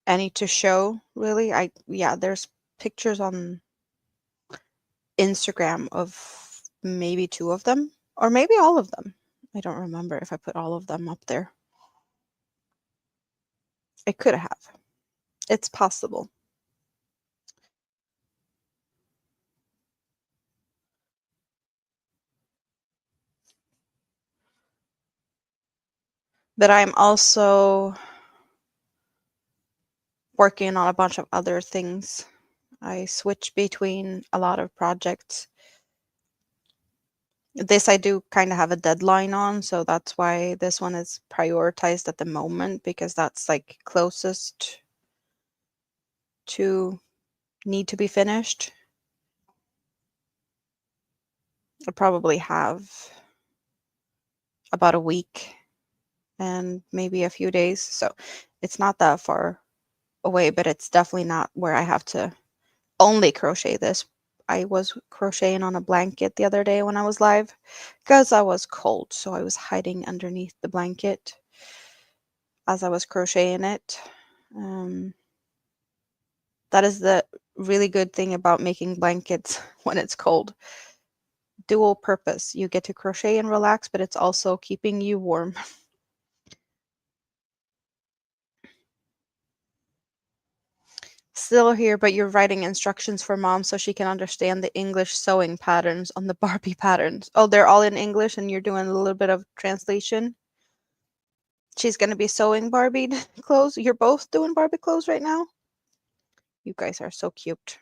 Speaker 1: any to show really. Yeah, there's pictures on Instagram of maybe 2 of them or maybe all of them. I don't remember if I put all of them up there. I could have. It's possible. But I'm also working on a bunch of other things. I switch between a lot of projects. This I do kind of have a deadline on, so that's why this one is prioritized at the moment, because that's like closest to need to be finished. I'll probably have about a week and maybe a few days. So it's not that far away, but it's definitely not where I have to only crochet this. I was crocheting on a blanket the other day when I was live because I was cold. So I was hiding underneath the blanket as I was crocheting it. That is the really good thing about making blankets when it's cold. Dual purpose. You get to crochet and relax, but it's also keeping you warm. Still here, but you're writing instructions for mom so she can understand the English sewing patterns on the Barbie patterns. Oh, they're all in English and you're doing a little bit of translation. She's going to be sewing Barbie clothes. You're both doing Barbie clothes right now? You guys are so cute.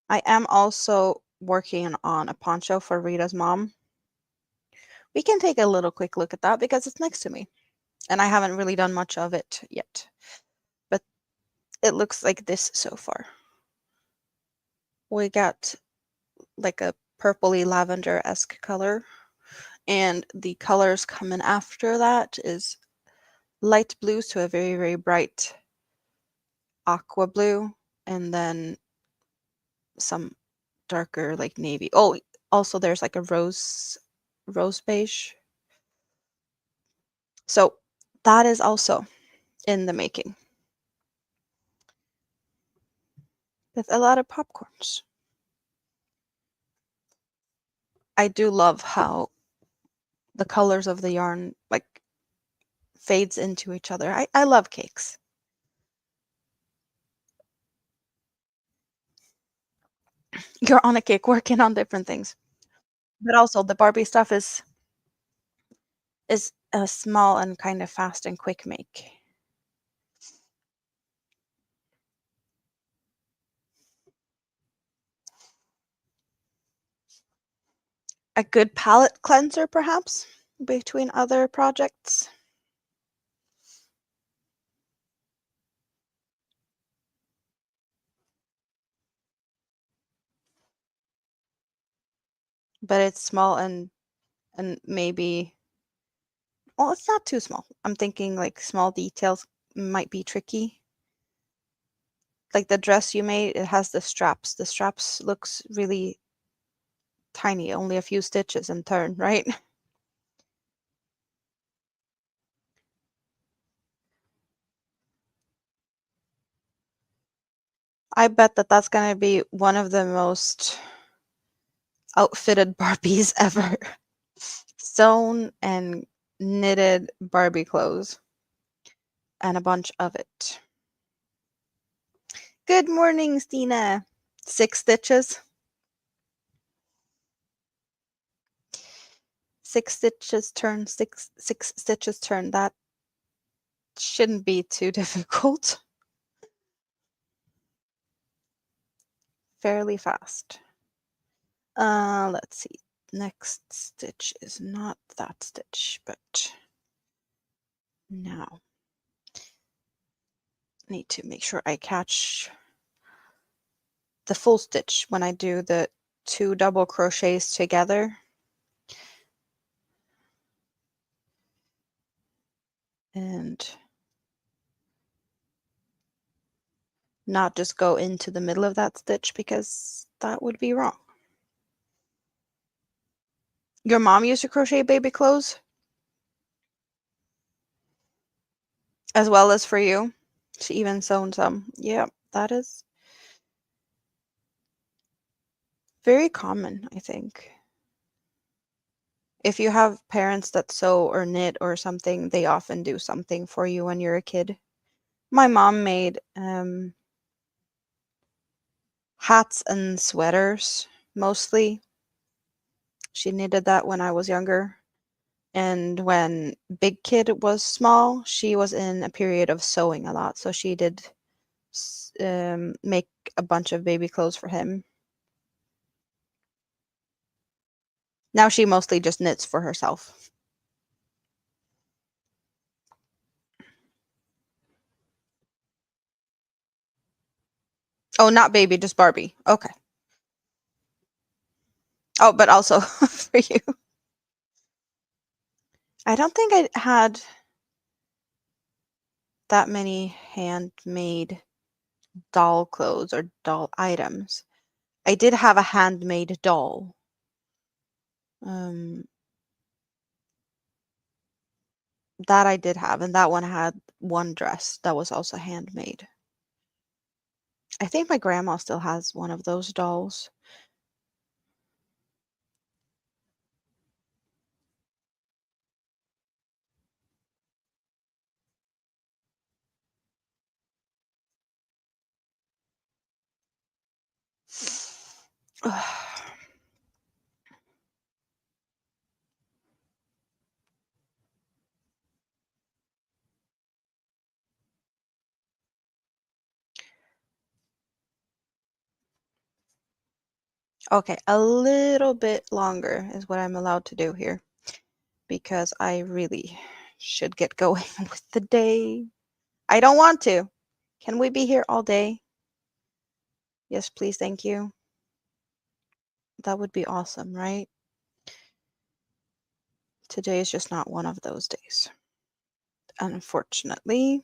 Speaker 1: I am also working on a poncho for Rita's mom. We can take a little quick look at that because it's next to me. And I haven't really done much of it yet. But it looks like this so far. We got like a purpley lavender-esque color. And the colors coming after that is light blue to a very, very bright aqua blue. And then some darker like navy. Oh, also there's like a rose beige. So that is also in the making with a lot of popcorns. I do love how the colors of the yarn like fades into each other. I love cakes. You're on a cake working on different things. But also the Barbie stuff is a small and kind of fast and quick make. A good palette cleanser, perhaps, between other projects. But it's small and maybe, well, it's not too small. I'm thinking like small details might be tricky. Like the dress you made, it has the straps. The straps looks really tiny, only a few stitches and turn, right? I bet that that's going to be one of the most outfitted Barbies ever. Sewn and knitted Barbie clothes. And a bunch of it. Good morning, Stina. 6 stitches. 6 stitches turn, six stitches turn. That shouldn't be too difficult. Fairly fast. Let's see. Next stitch is not that stitch, but now need to make sure I catch the full stitch when I do the 2 double crochets together. And not just go into the middle of that stitch, because that would be wrong. Your mom used to crochet baby clothes? As well as for you? She even sewn some. Yeah, that is very common, I think. If you have parents that sew or knit or something, they often do something for you when you're a kid. My mom made hats and sweaters, mostly. She knitted that when I was younger. And when Big Kid was small, she was in a period of sewing a lot. So she did make a bunch of baby clothes for him. Now she mostly just knits for herself. Oh, not baby, just Barbie. Okay. Oh, but also for you. I don't think I had that many handmade doll clothes or doll items. I did have a handmade doll. That I did have, and that one had one dress that was also handmade. I think my grandma still has one of those dolls. Okay, a little bit longer is what I'm allowed to do here, because I really should get going with the day. I don't want to. Can we be here all day? Yes, please, thank you. That would be awesome, right? Today is just not one of those days, unfortunately.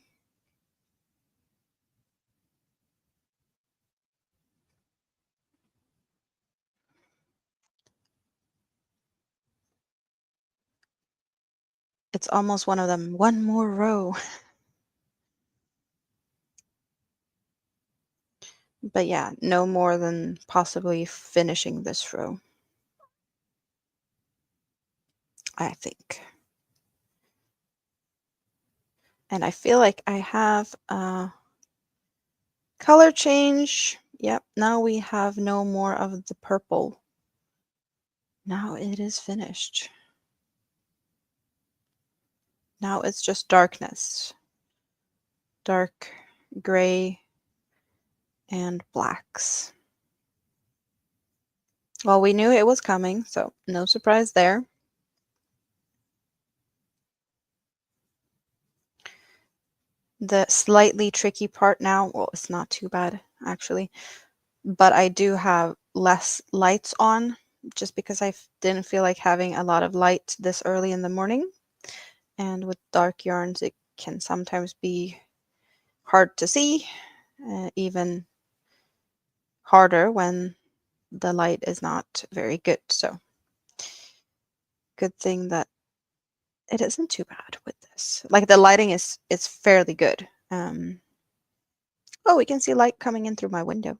Speaker 1: It's almost one of them. One more row. But yeah, no more than possibly finishing this row, I think. And I feel like I have a color change. Yep, now we have no more of the purple. Now it is finished. Now it's just darkness. Dark gray and blacks. Well, we knew it was coming, so no surprise there. The slightly tricky part now, well, it's not too bad actually, but I do have less lights on just because I didn't feel like having a lot of light this early in the morning. And with dark yarns, it can sometimes be hard to see, even harder when the light is not very good. So good thing that it isn't too bad with this. Like the lighting is fairly good. Oh, we can see light coming in through my window,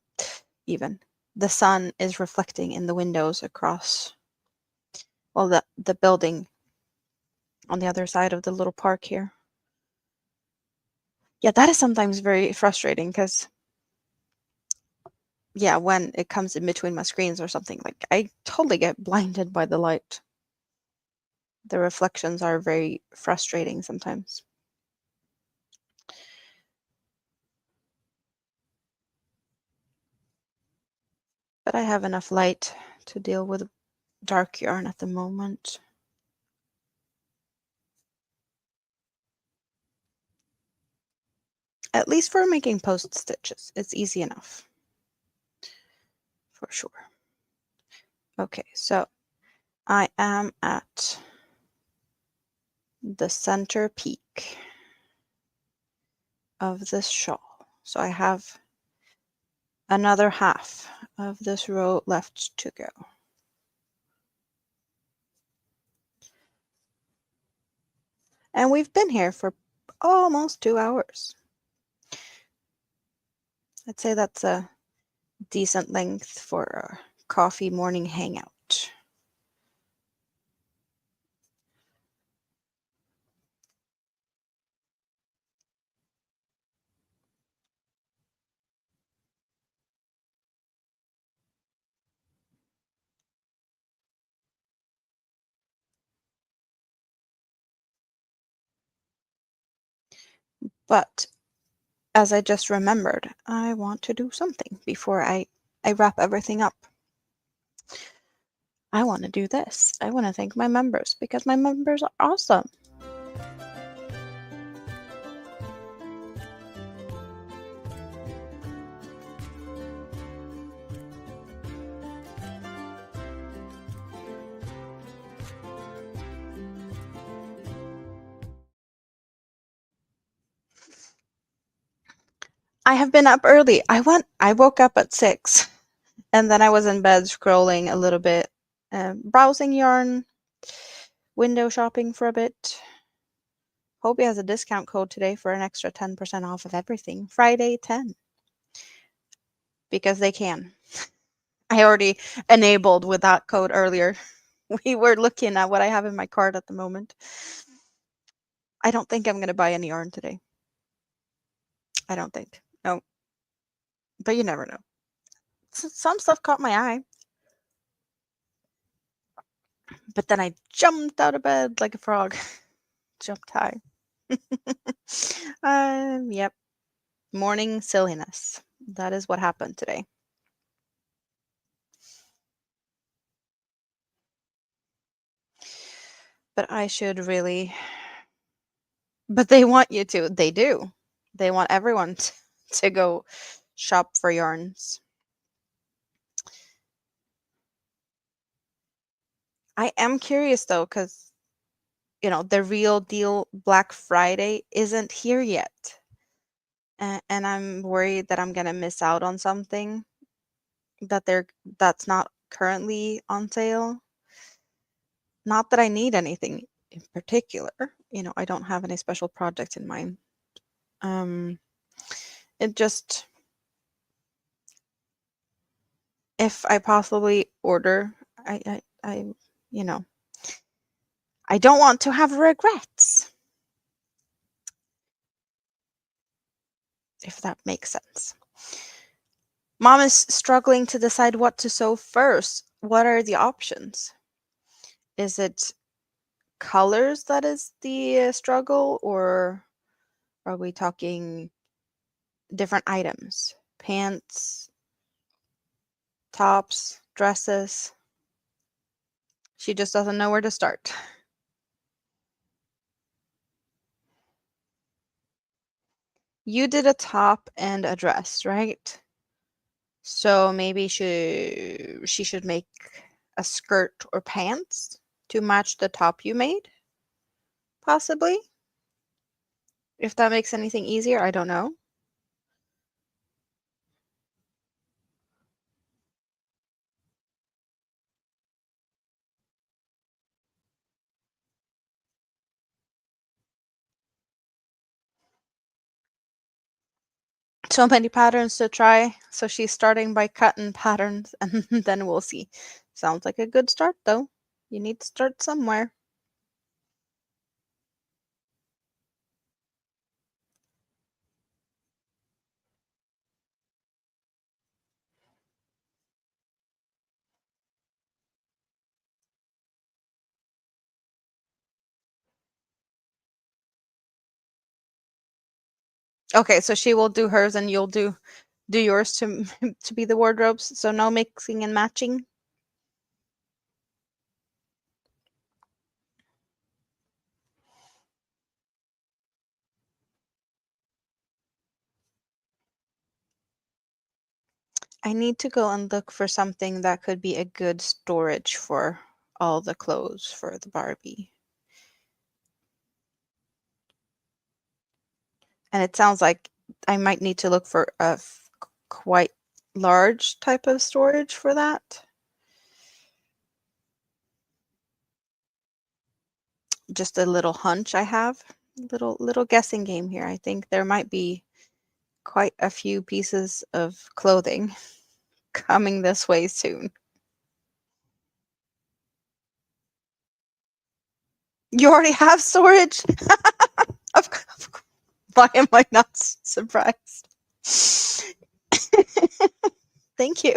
Speaker 1: even. The sun is reflecting in the windows across, well, the building on the other side of the little park here. Yeah, that is sometimes very frustrating because, yeah, when it comes in between my screens or something, like I totally get blinded by the light. The reflections are very frustrating sometimes. But I have enough light to deal with dark yarn at the moment. At least for making post stitches, it's easy enough. For sure. Okay, so I am at the center peak of this shawl. So I have another half of this row left to go. And we've been here for almost 2 hours. I'd say that's a decent length for a coffee morning hangout. But as I just remembered, I want to do something before I wrap everything up. I want to do this. I want to thank my members because my members are awesome. I have been up early. I woke up at 6 and then I was in bed scrolling a little bit, browsing yarn, window shopping for a bit. Hobie has a discount code today for an extra 10% off of everything. Friday 10. Because they can. I already enabled with that code earlier. We were looking at what I have in my cart at the moment. I don't think I'm going to buy any yarn today. I don't think. No. But you never know. Some stuff caught my eye. But then I jumped out of bed like a frog. Jumped high. Yep. Morning silliness. That is what happened today. But I should really. But they want you to. They do. They want everyone to go shop for yarns. I am curious though, because, the real deal Black Friday isn't here yet. And I'm worried that I'm gonna miss out on something that's not currently on sale. Not that I need anything in particular. I don't have any special projects in mind. It just, if I possibly order, you know, I don't want to have regrets, if that makes sense. Mom is struggling to decide what to sew first. What are the options? Is it colors that is the struggle, or are we talking different items? Pants, tops, dresses? She just doesn't know where to start. You did a top and a dress, right? So maybe she should make a skirt or pants to match the top you made, possibly. If that makes anything easier, I don't know. So many patterns to try. So she's starting by cutting patterns and then we'll see. Sounds like a good start though. You need to start somewhere. Okay, so she will do hers and you'll do yours to to be the wardrobes. So no mixing and matching. I need to go and look for something that could be a good storage for all the clothes for the Barbie. And it sounds like I might need to look for a quite large type of storage for that. Just a little hunch I have. Little guessing game here. I think there might be quite a few pieces of clothing coming this way soon. You already have storage? Of Why am I not surprised? Thank you.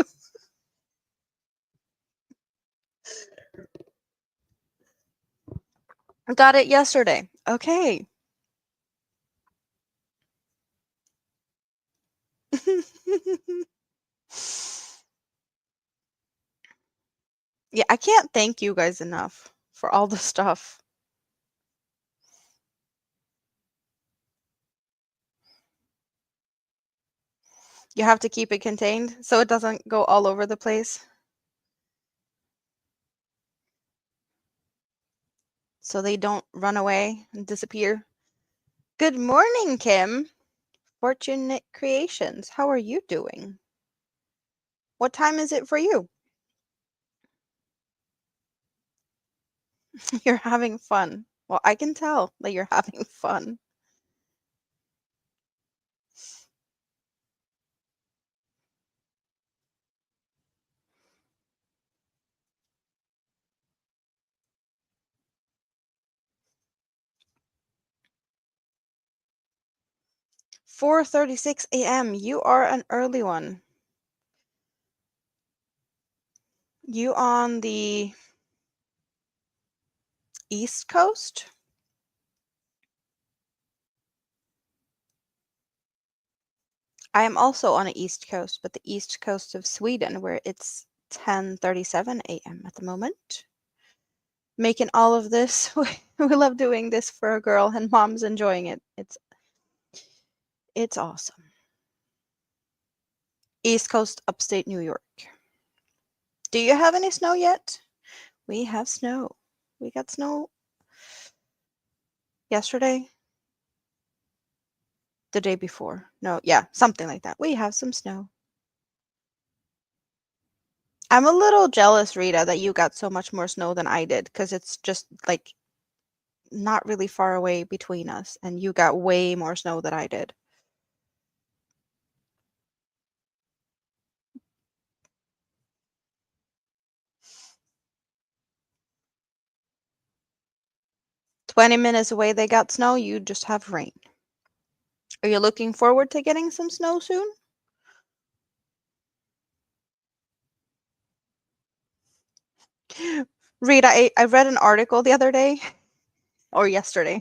Speaker 1: I got it yesterday. Okay. Yeah, I can't thank you guys enough for all the stuff. You have to keep it contained so it doesn't go all over the place. So they don't run away and disappear. Good morning, Kim. Fortunate Creations. How are you doing? What time is it for you? You're having fun. Well, I can tell that you're having fun. "4:36 a.m. You are an early one. You on the East Coast? I am also on the East Coast, but the East Coast of Sweden, where it's 10:37 a.m. at the moment. Making all of this. We love doing this for a girl, and mom's enjoying it. It's awesome. East Coast, upstate New York. Do you have any snow yet? We have snow. We got snow yesterday, the day before. No, yeah, something like that. We have some snow. I'm a little jealous, Rita, that you got so much more snow than I did, because it's just like not really far away between us, and you got way more snow than I did. 20 minutes away, they got snow, you just have rain. Are you looking forward to getting some snow soon? Rita, I read an article the other day, or yesterday,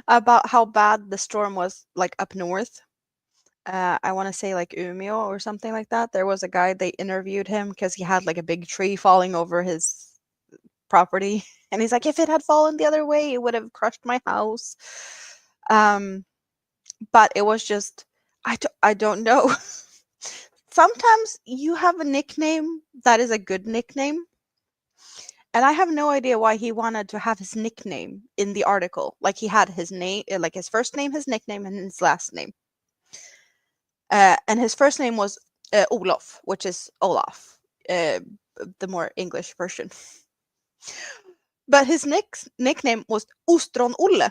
Speaker 1: about how bad the storm was like up north. I want to say like Umeå or something like that. There was a guy, they interviewed him because he had like a big tree falling over his property. And he's like, if it had fallen the other way, it would have crushed my house. Um, but it was just, I don't know. Sometimes you have a nickname that is a good nickname. And I have no idea why he wanted to have his nickname in the article. Like he had his name, like his first name, his nickname, and his last name. And his first name was Olof, which is Olaf, the more English version. But his nickname was Ostron Olle,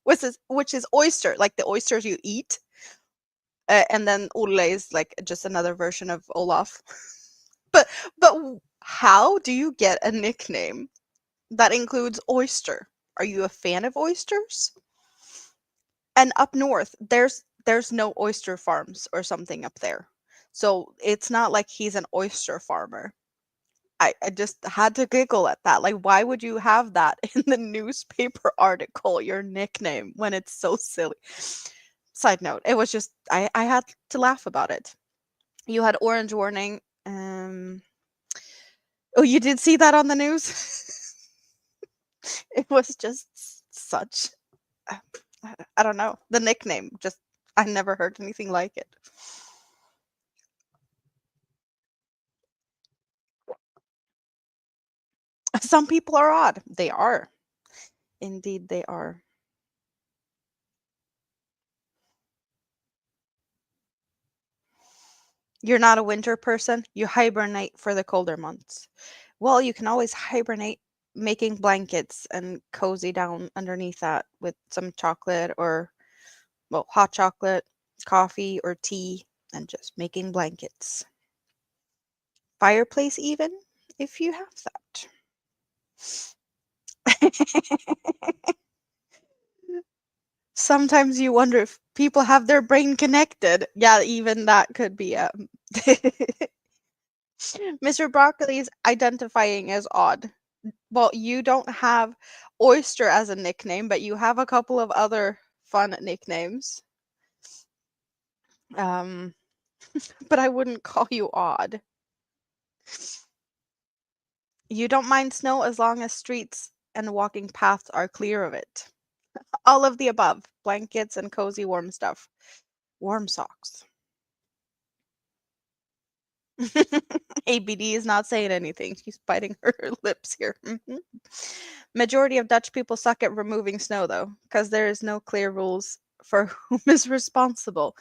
Speaker 1: which is oyster, like the oysters you eat. And then Ole is like just another version of Olaf. But how do you get a nickname that includes oyster? Are you a fan of oysters? And up north, there's no oyster farms or something up there. So it's not like he's an oyster farmer. I just had to giggle at that. Like, why would you have that in the newspaper article, your nickname, when it's so silly? Side note, it was just I had to laugh about it. You had orange warning. Oh, you did see that on the news? It was just such uh, I don't know. The nickname just I never heard anything like it. Some people are odd. They are. Indeed they are. You're not a winter person. You hibernate for the colder months. Well, you can always hibernate making blankets and cozy down underneath that with some chocolate or, well, hot chocolate, coffee, or tea, and just making blankets. Fireplace, even, if you have that. Sometimes you wonder if people have their brain connected. Yeah, even that could be Mr. Broccoli is identifying as odd. Well, you don't have Oyster as a nickname, but you have a couple of other fun nicknames. Um, but I wouldn't call you odd. You don't mind snow as long as streets and walking paths are clear of it. All of the above. Blankets and cozy warm stuff. Warm socks. ABD is not saying anything. She's biting her lips here. Majority of Dutch people suck at removing snow, though, because there is no clear rules for whom is responsible.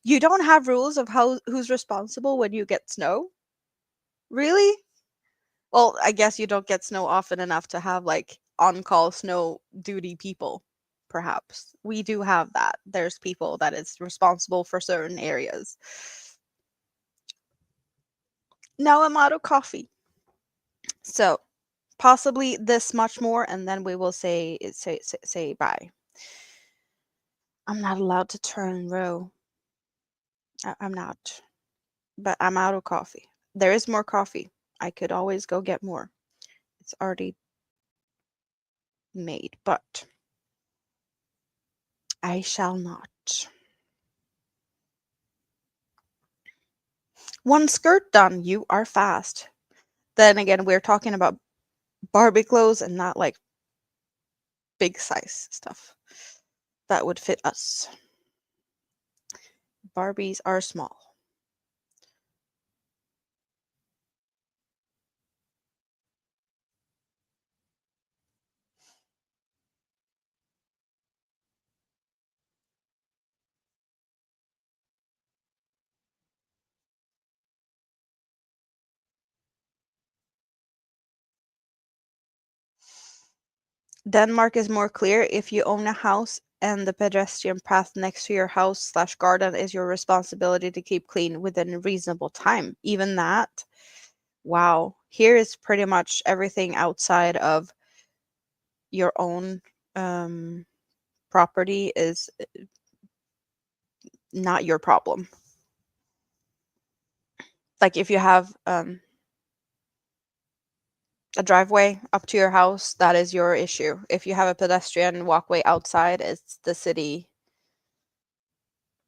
Speaker 1: You don't have rules of who's responsible when you get snow? Really? Well, I guess you don't get snow often enough to have like on-call snow duty people. Perhaps we do have that. There's people that is responsible for certain areas. Now I'm out of coffee. So, possibly this much more, and then we will say bye. I'm not allowed to turn row. I'm not, but I'm out of coffee. There is more coffee. I could always go get more. It's already made, but I shall not. One skirt done. You are fast. Then again, we're talking about Barbie clothes and not like big size stuff that would fit us. Barbies are small. Denmark is more clear. If you own a house and the pedestrian path next to your house/garden is your responsibility to keep clean within a reasonable time. Even that, wow. Here is pretty much everything outside of your own property is not your problem. Like if you have a driveway up to your house, that is your issue. If you have a pedestrian walkway outside, it's the city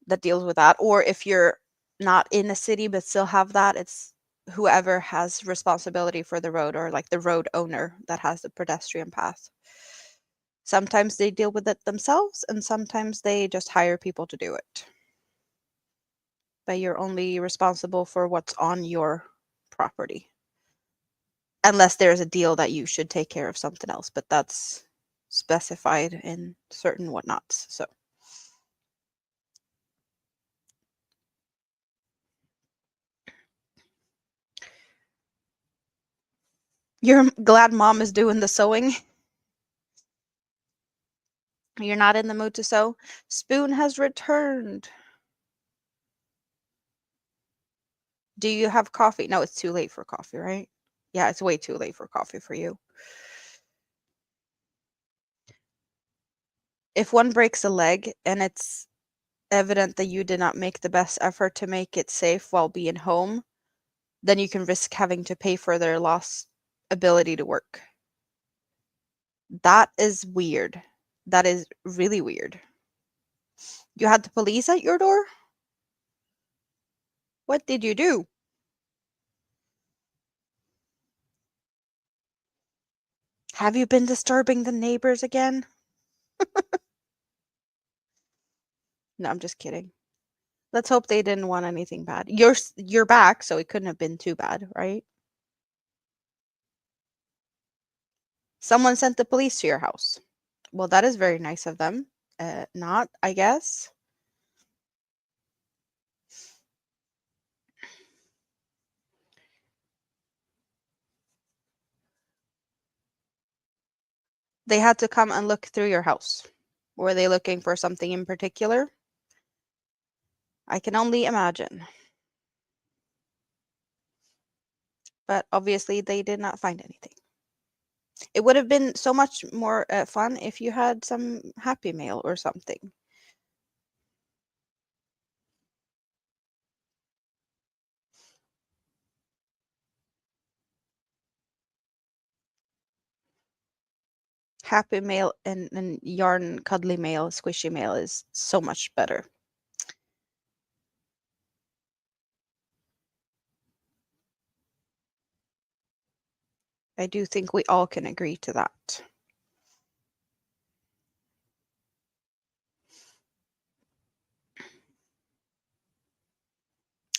Speaker 1: that deals with that. Or if you're not in a city but still have that, it's whoever has responsibility for the road or like the road owner that has the pedestrian path. Sometimes they deal with it themselves and sometimes they just hire people to do it. But you're only responsible for what's on your property. Unless there's a deal that you should take care of something else, but that's specified in certain whatnots. So you're glad mom is doing the sewing. You're not in the mood to sew. Spoon has returned. Do you have coffee? No, it's too late for coffee, right? Yeah, it's way too late for coffee for you. If one breaks a leg and it's evident that you did not make the best effort to make it safe while being home, then you can risk having to pay for their lost ability to work. That is weird. That is really weird. You had the police at your door? What did you do? Have you been disturbing the neighbors again? No, I'm just kidding. Let's hope they didn't want anything bad. You're back, so it couldn't have been too bad, right? Someone sent the police to your house. Well, that is very nice of them. Not, I guess. They had to come and look through your house. Were they looking for something in particular? I can only imagine. But obviously, they did not find anything. It would have been so much more fun if you had some Happy Mail or something. Happy Mail and yarn cuddly mail, squishy mail is so much better. I do think we all can agree to that.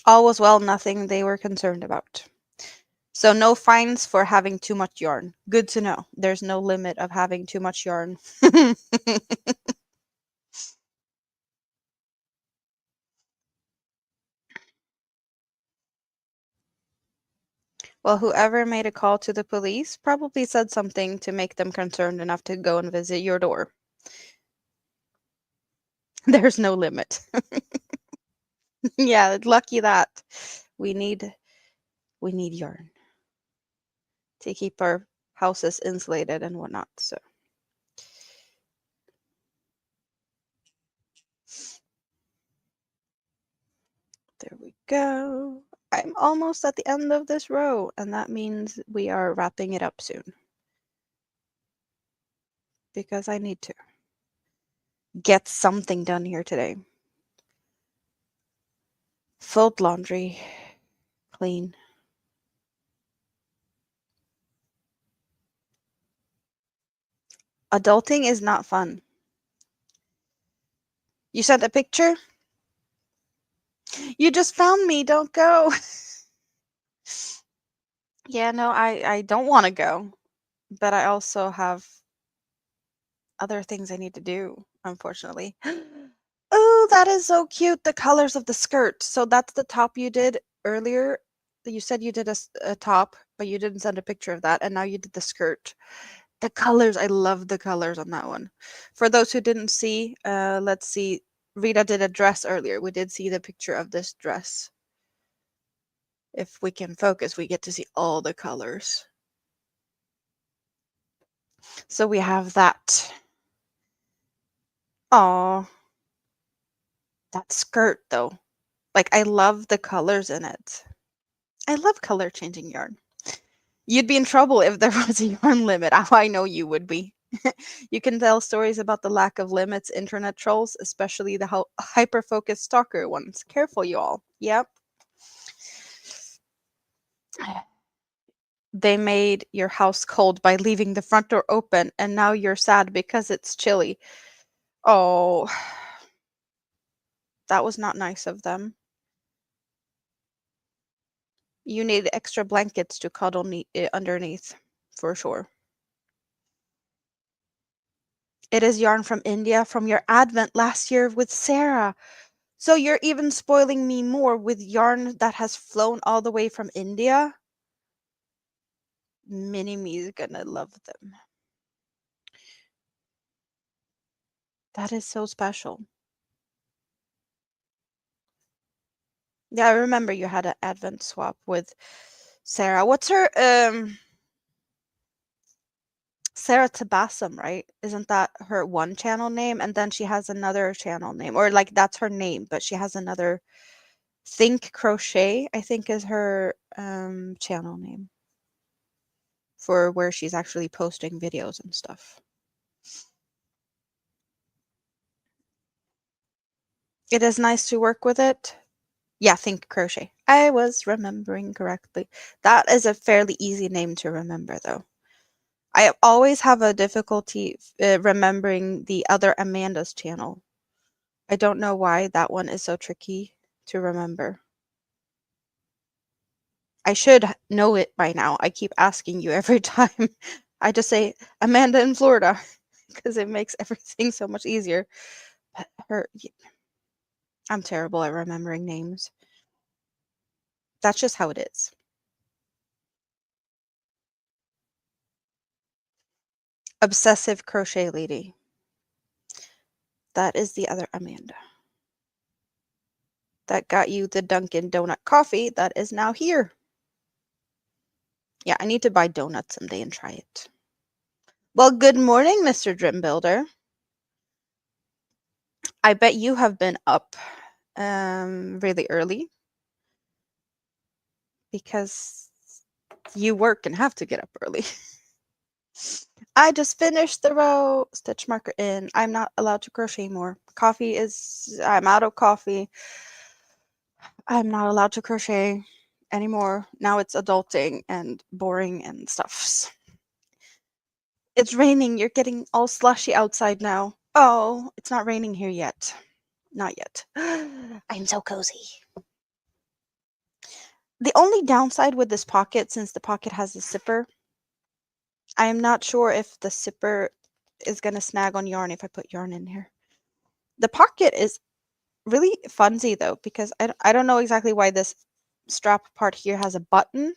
Speaker 1: All was well, nothing they were concerned about. So no fines for having too much yarn. Good to know. There's no limit of having too much yarn. Well, whoever made a call to the police probably said something to make them concerned enough to go and visit your door. There's no limit. Yeah, lucky that. We need we need yarn to keep our houses insulated and whatnot. So there we go. I'm almost at the end of this row, and that means we are wrapping it up soon. Because I need to get something done here today. Fold laundry, clean. Adulting is not fun. You sent a picture? You just found me. Don't go. Yeah, no, I don't want to go, but I also have other things I need to do, unfortunately. Oh, that is so cute. The colors of the skirt. So that's the top you did earlier. You said you did a top, but you didn't send a picture of that, and now you did the skirt. The colors, I love the colors on that one. For those who didn't see, let's see. Rita did a dress earlier. We did see the picture of this dress. If we can focus, we get to see all the colors. So we have that. Oh, that skirt though. Like I love the colors in it. I love color changing yarn. You'd be in trouble if there was a yarn limit. I know you would be. You can tell stories about the lack of limits, internet trolls, especially the hyper focused stalker ones. Careful, you all. Yep. They made your house cold by leaving the front door open, and now you're sad because it's chilly. Oh, that was not nice of them. You need extra blankets to cuddle underneath, for sure. It is yarn from India from your advent last year with Sarah. So you're even spoiling me more with yarn that has flown all the way from India? Mini me is gonna love them. That is so special. Yeah, I remember you had an advent swap with Sarah. What's her Sarah Tabassum, right? Isn't that her one channel name? And then she has another channel name, or like that's her name, but she has another Think Crochet, I think is her channel name for where she's actually posting videos and stuff. It is nice to work with it. Yeah, Think Crochet. I was remembering correctly. That is a fairly easy name to remember, though. I always have a difficulty remembering the other Amanda's channel. I don't know why that one is so tricky to remember. I should know it by now. I keep asking you every time. I just say Amanda in Florida because it makes everything so much easier. But I'm terrible at remembering names. That's just how it is. Obsessive Crochet Lady. That is the other Amanda. That got you the Dunkin' Donut coffee that is now here. Yeah, I need to buy donuts someday and try it. Well, good morning, Mr. Dream Builder. I bet you have been up really early because you work and have to get up early. I just finished the row, stitch marker in. I'm not allowed to crochet more. I'm out of coffee. I'm not allowed to crochet anymore. Now it's adulting and boring and stuff. It's raining. You're getting all slushy outside now. Oh, it's not raining here yet. Not yet. I'm so cozy. The only downside with this pocket, since the pocket has a zipper, I am not sure if the zipper is going to snag on yarn if I put yarn in here. The pocket is really funsy though, because I don't know exactly why this strap part here has a button,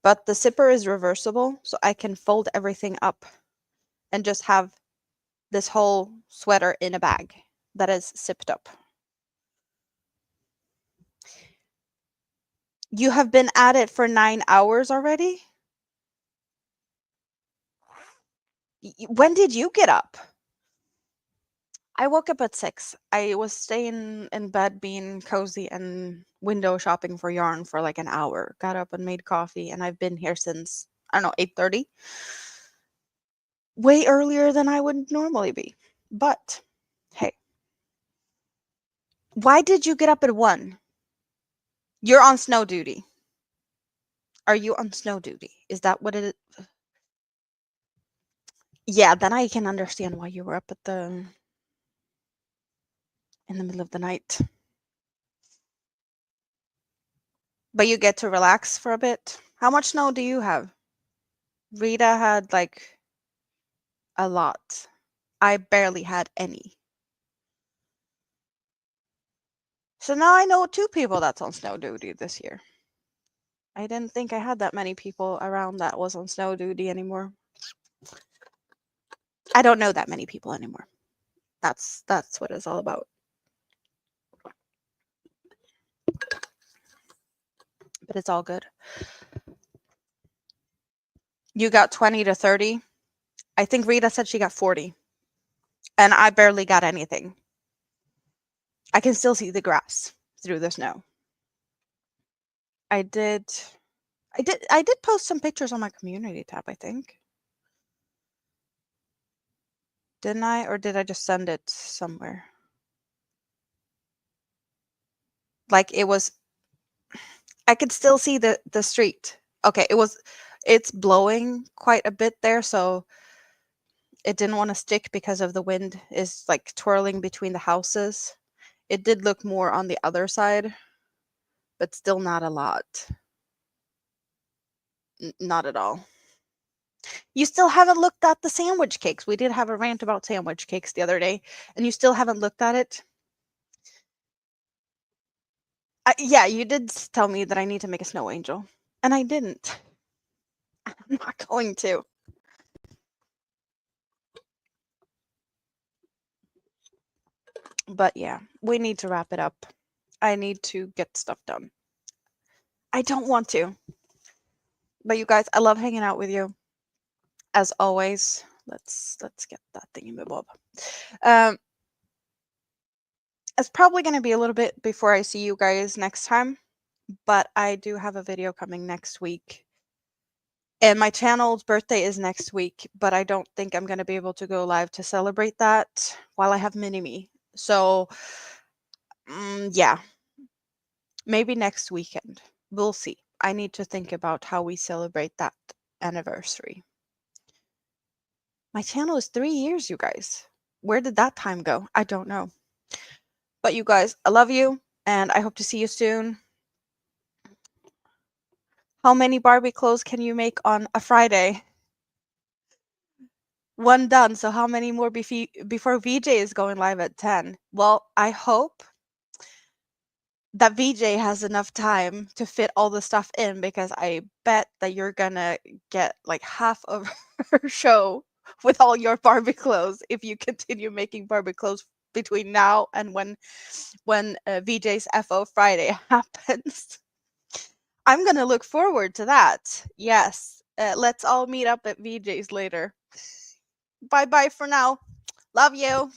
Speaker 1: but the zipper is reversible, so I can fold everything up and just have this whole sweater in a bag that is zipped up. You have been at it for 9 hours already? When did you get up? I woke up at 6. I was staying in bed being cozy and window shopping for yarn for like an hour. Got up and made coffee, and I've been here since, I don't know, 8:30. Way earlier than I would normally be. But hey, why did you get up at 1? You're on snow duty. Are you on snow duty? Is that what it is? Yeah, then I can understand why you were up in the middle of the night. But you get to relax for a bit. How much snow do you have? Rita had like a lot. I barely had any. So now I know 2 people that's on snow duty this year. I didn't think I had that many people around that was on snow duty anymore. I don't know that many people anymore. That's what it's all about. But it's all good. You got 20 to 30. I think Rita said she got 40. And I barely got anything. I can still see the grass through the snow. I did post some pictures on my community tab, I think. Didn't I? Or did I just send it somewhere? Like it was, I could still see the street. Okay, it's blowing quite a bit there, so it didn't want to stick because of the wind is like twirling between the houses. It did look more on the other side, but still not a lot. Not at all. You still haven't looked at the sandwich cakes. We did have a rant about sandwich cakes the other day, and you still haven't looked at it? Yeah, you did tell me that I need to make a snow angel, and I didn't. I'm not going to. But yeah, we need to wrap it up. I need to get stuff done. I don't want to. But you guys, I love hanging out with you. As always. Let's get that thingamabob. It's probably going to be a little bit before I see you guys next time, but I do have a video coming next week. And my channel's birthday is next week, but I don't think I'm going to be able to go live to celebrate that while I have Mini-Me. So, yeah, maybe next weekend. We'll see. I need to think about how we celebrate that anniversary. My channel is 3 years, you guys. Where did that time go? I don't know. But you guys, I love you, and I hope to see you soon. How many Barbie clothes can you make on a Friday? One done. So how many more before VJ is going live at 10? Well, I hope that VJ has enough time to fit all the stuff in, because I bet that you're gonna get like half of her show with all your Barbie clothes if you continue making Barbie clothes between now and when VJ's FO Friday happens. I'm gonna look forward to that. Yes. Let's all meet up at VJ's later. Bye bye for now. Love you.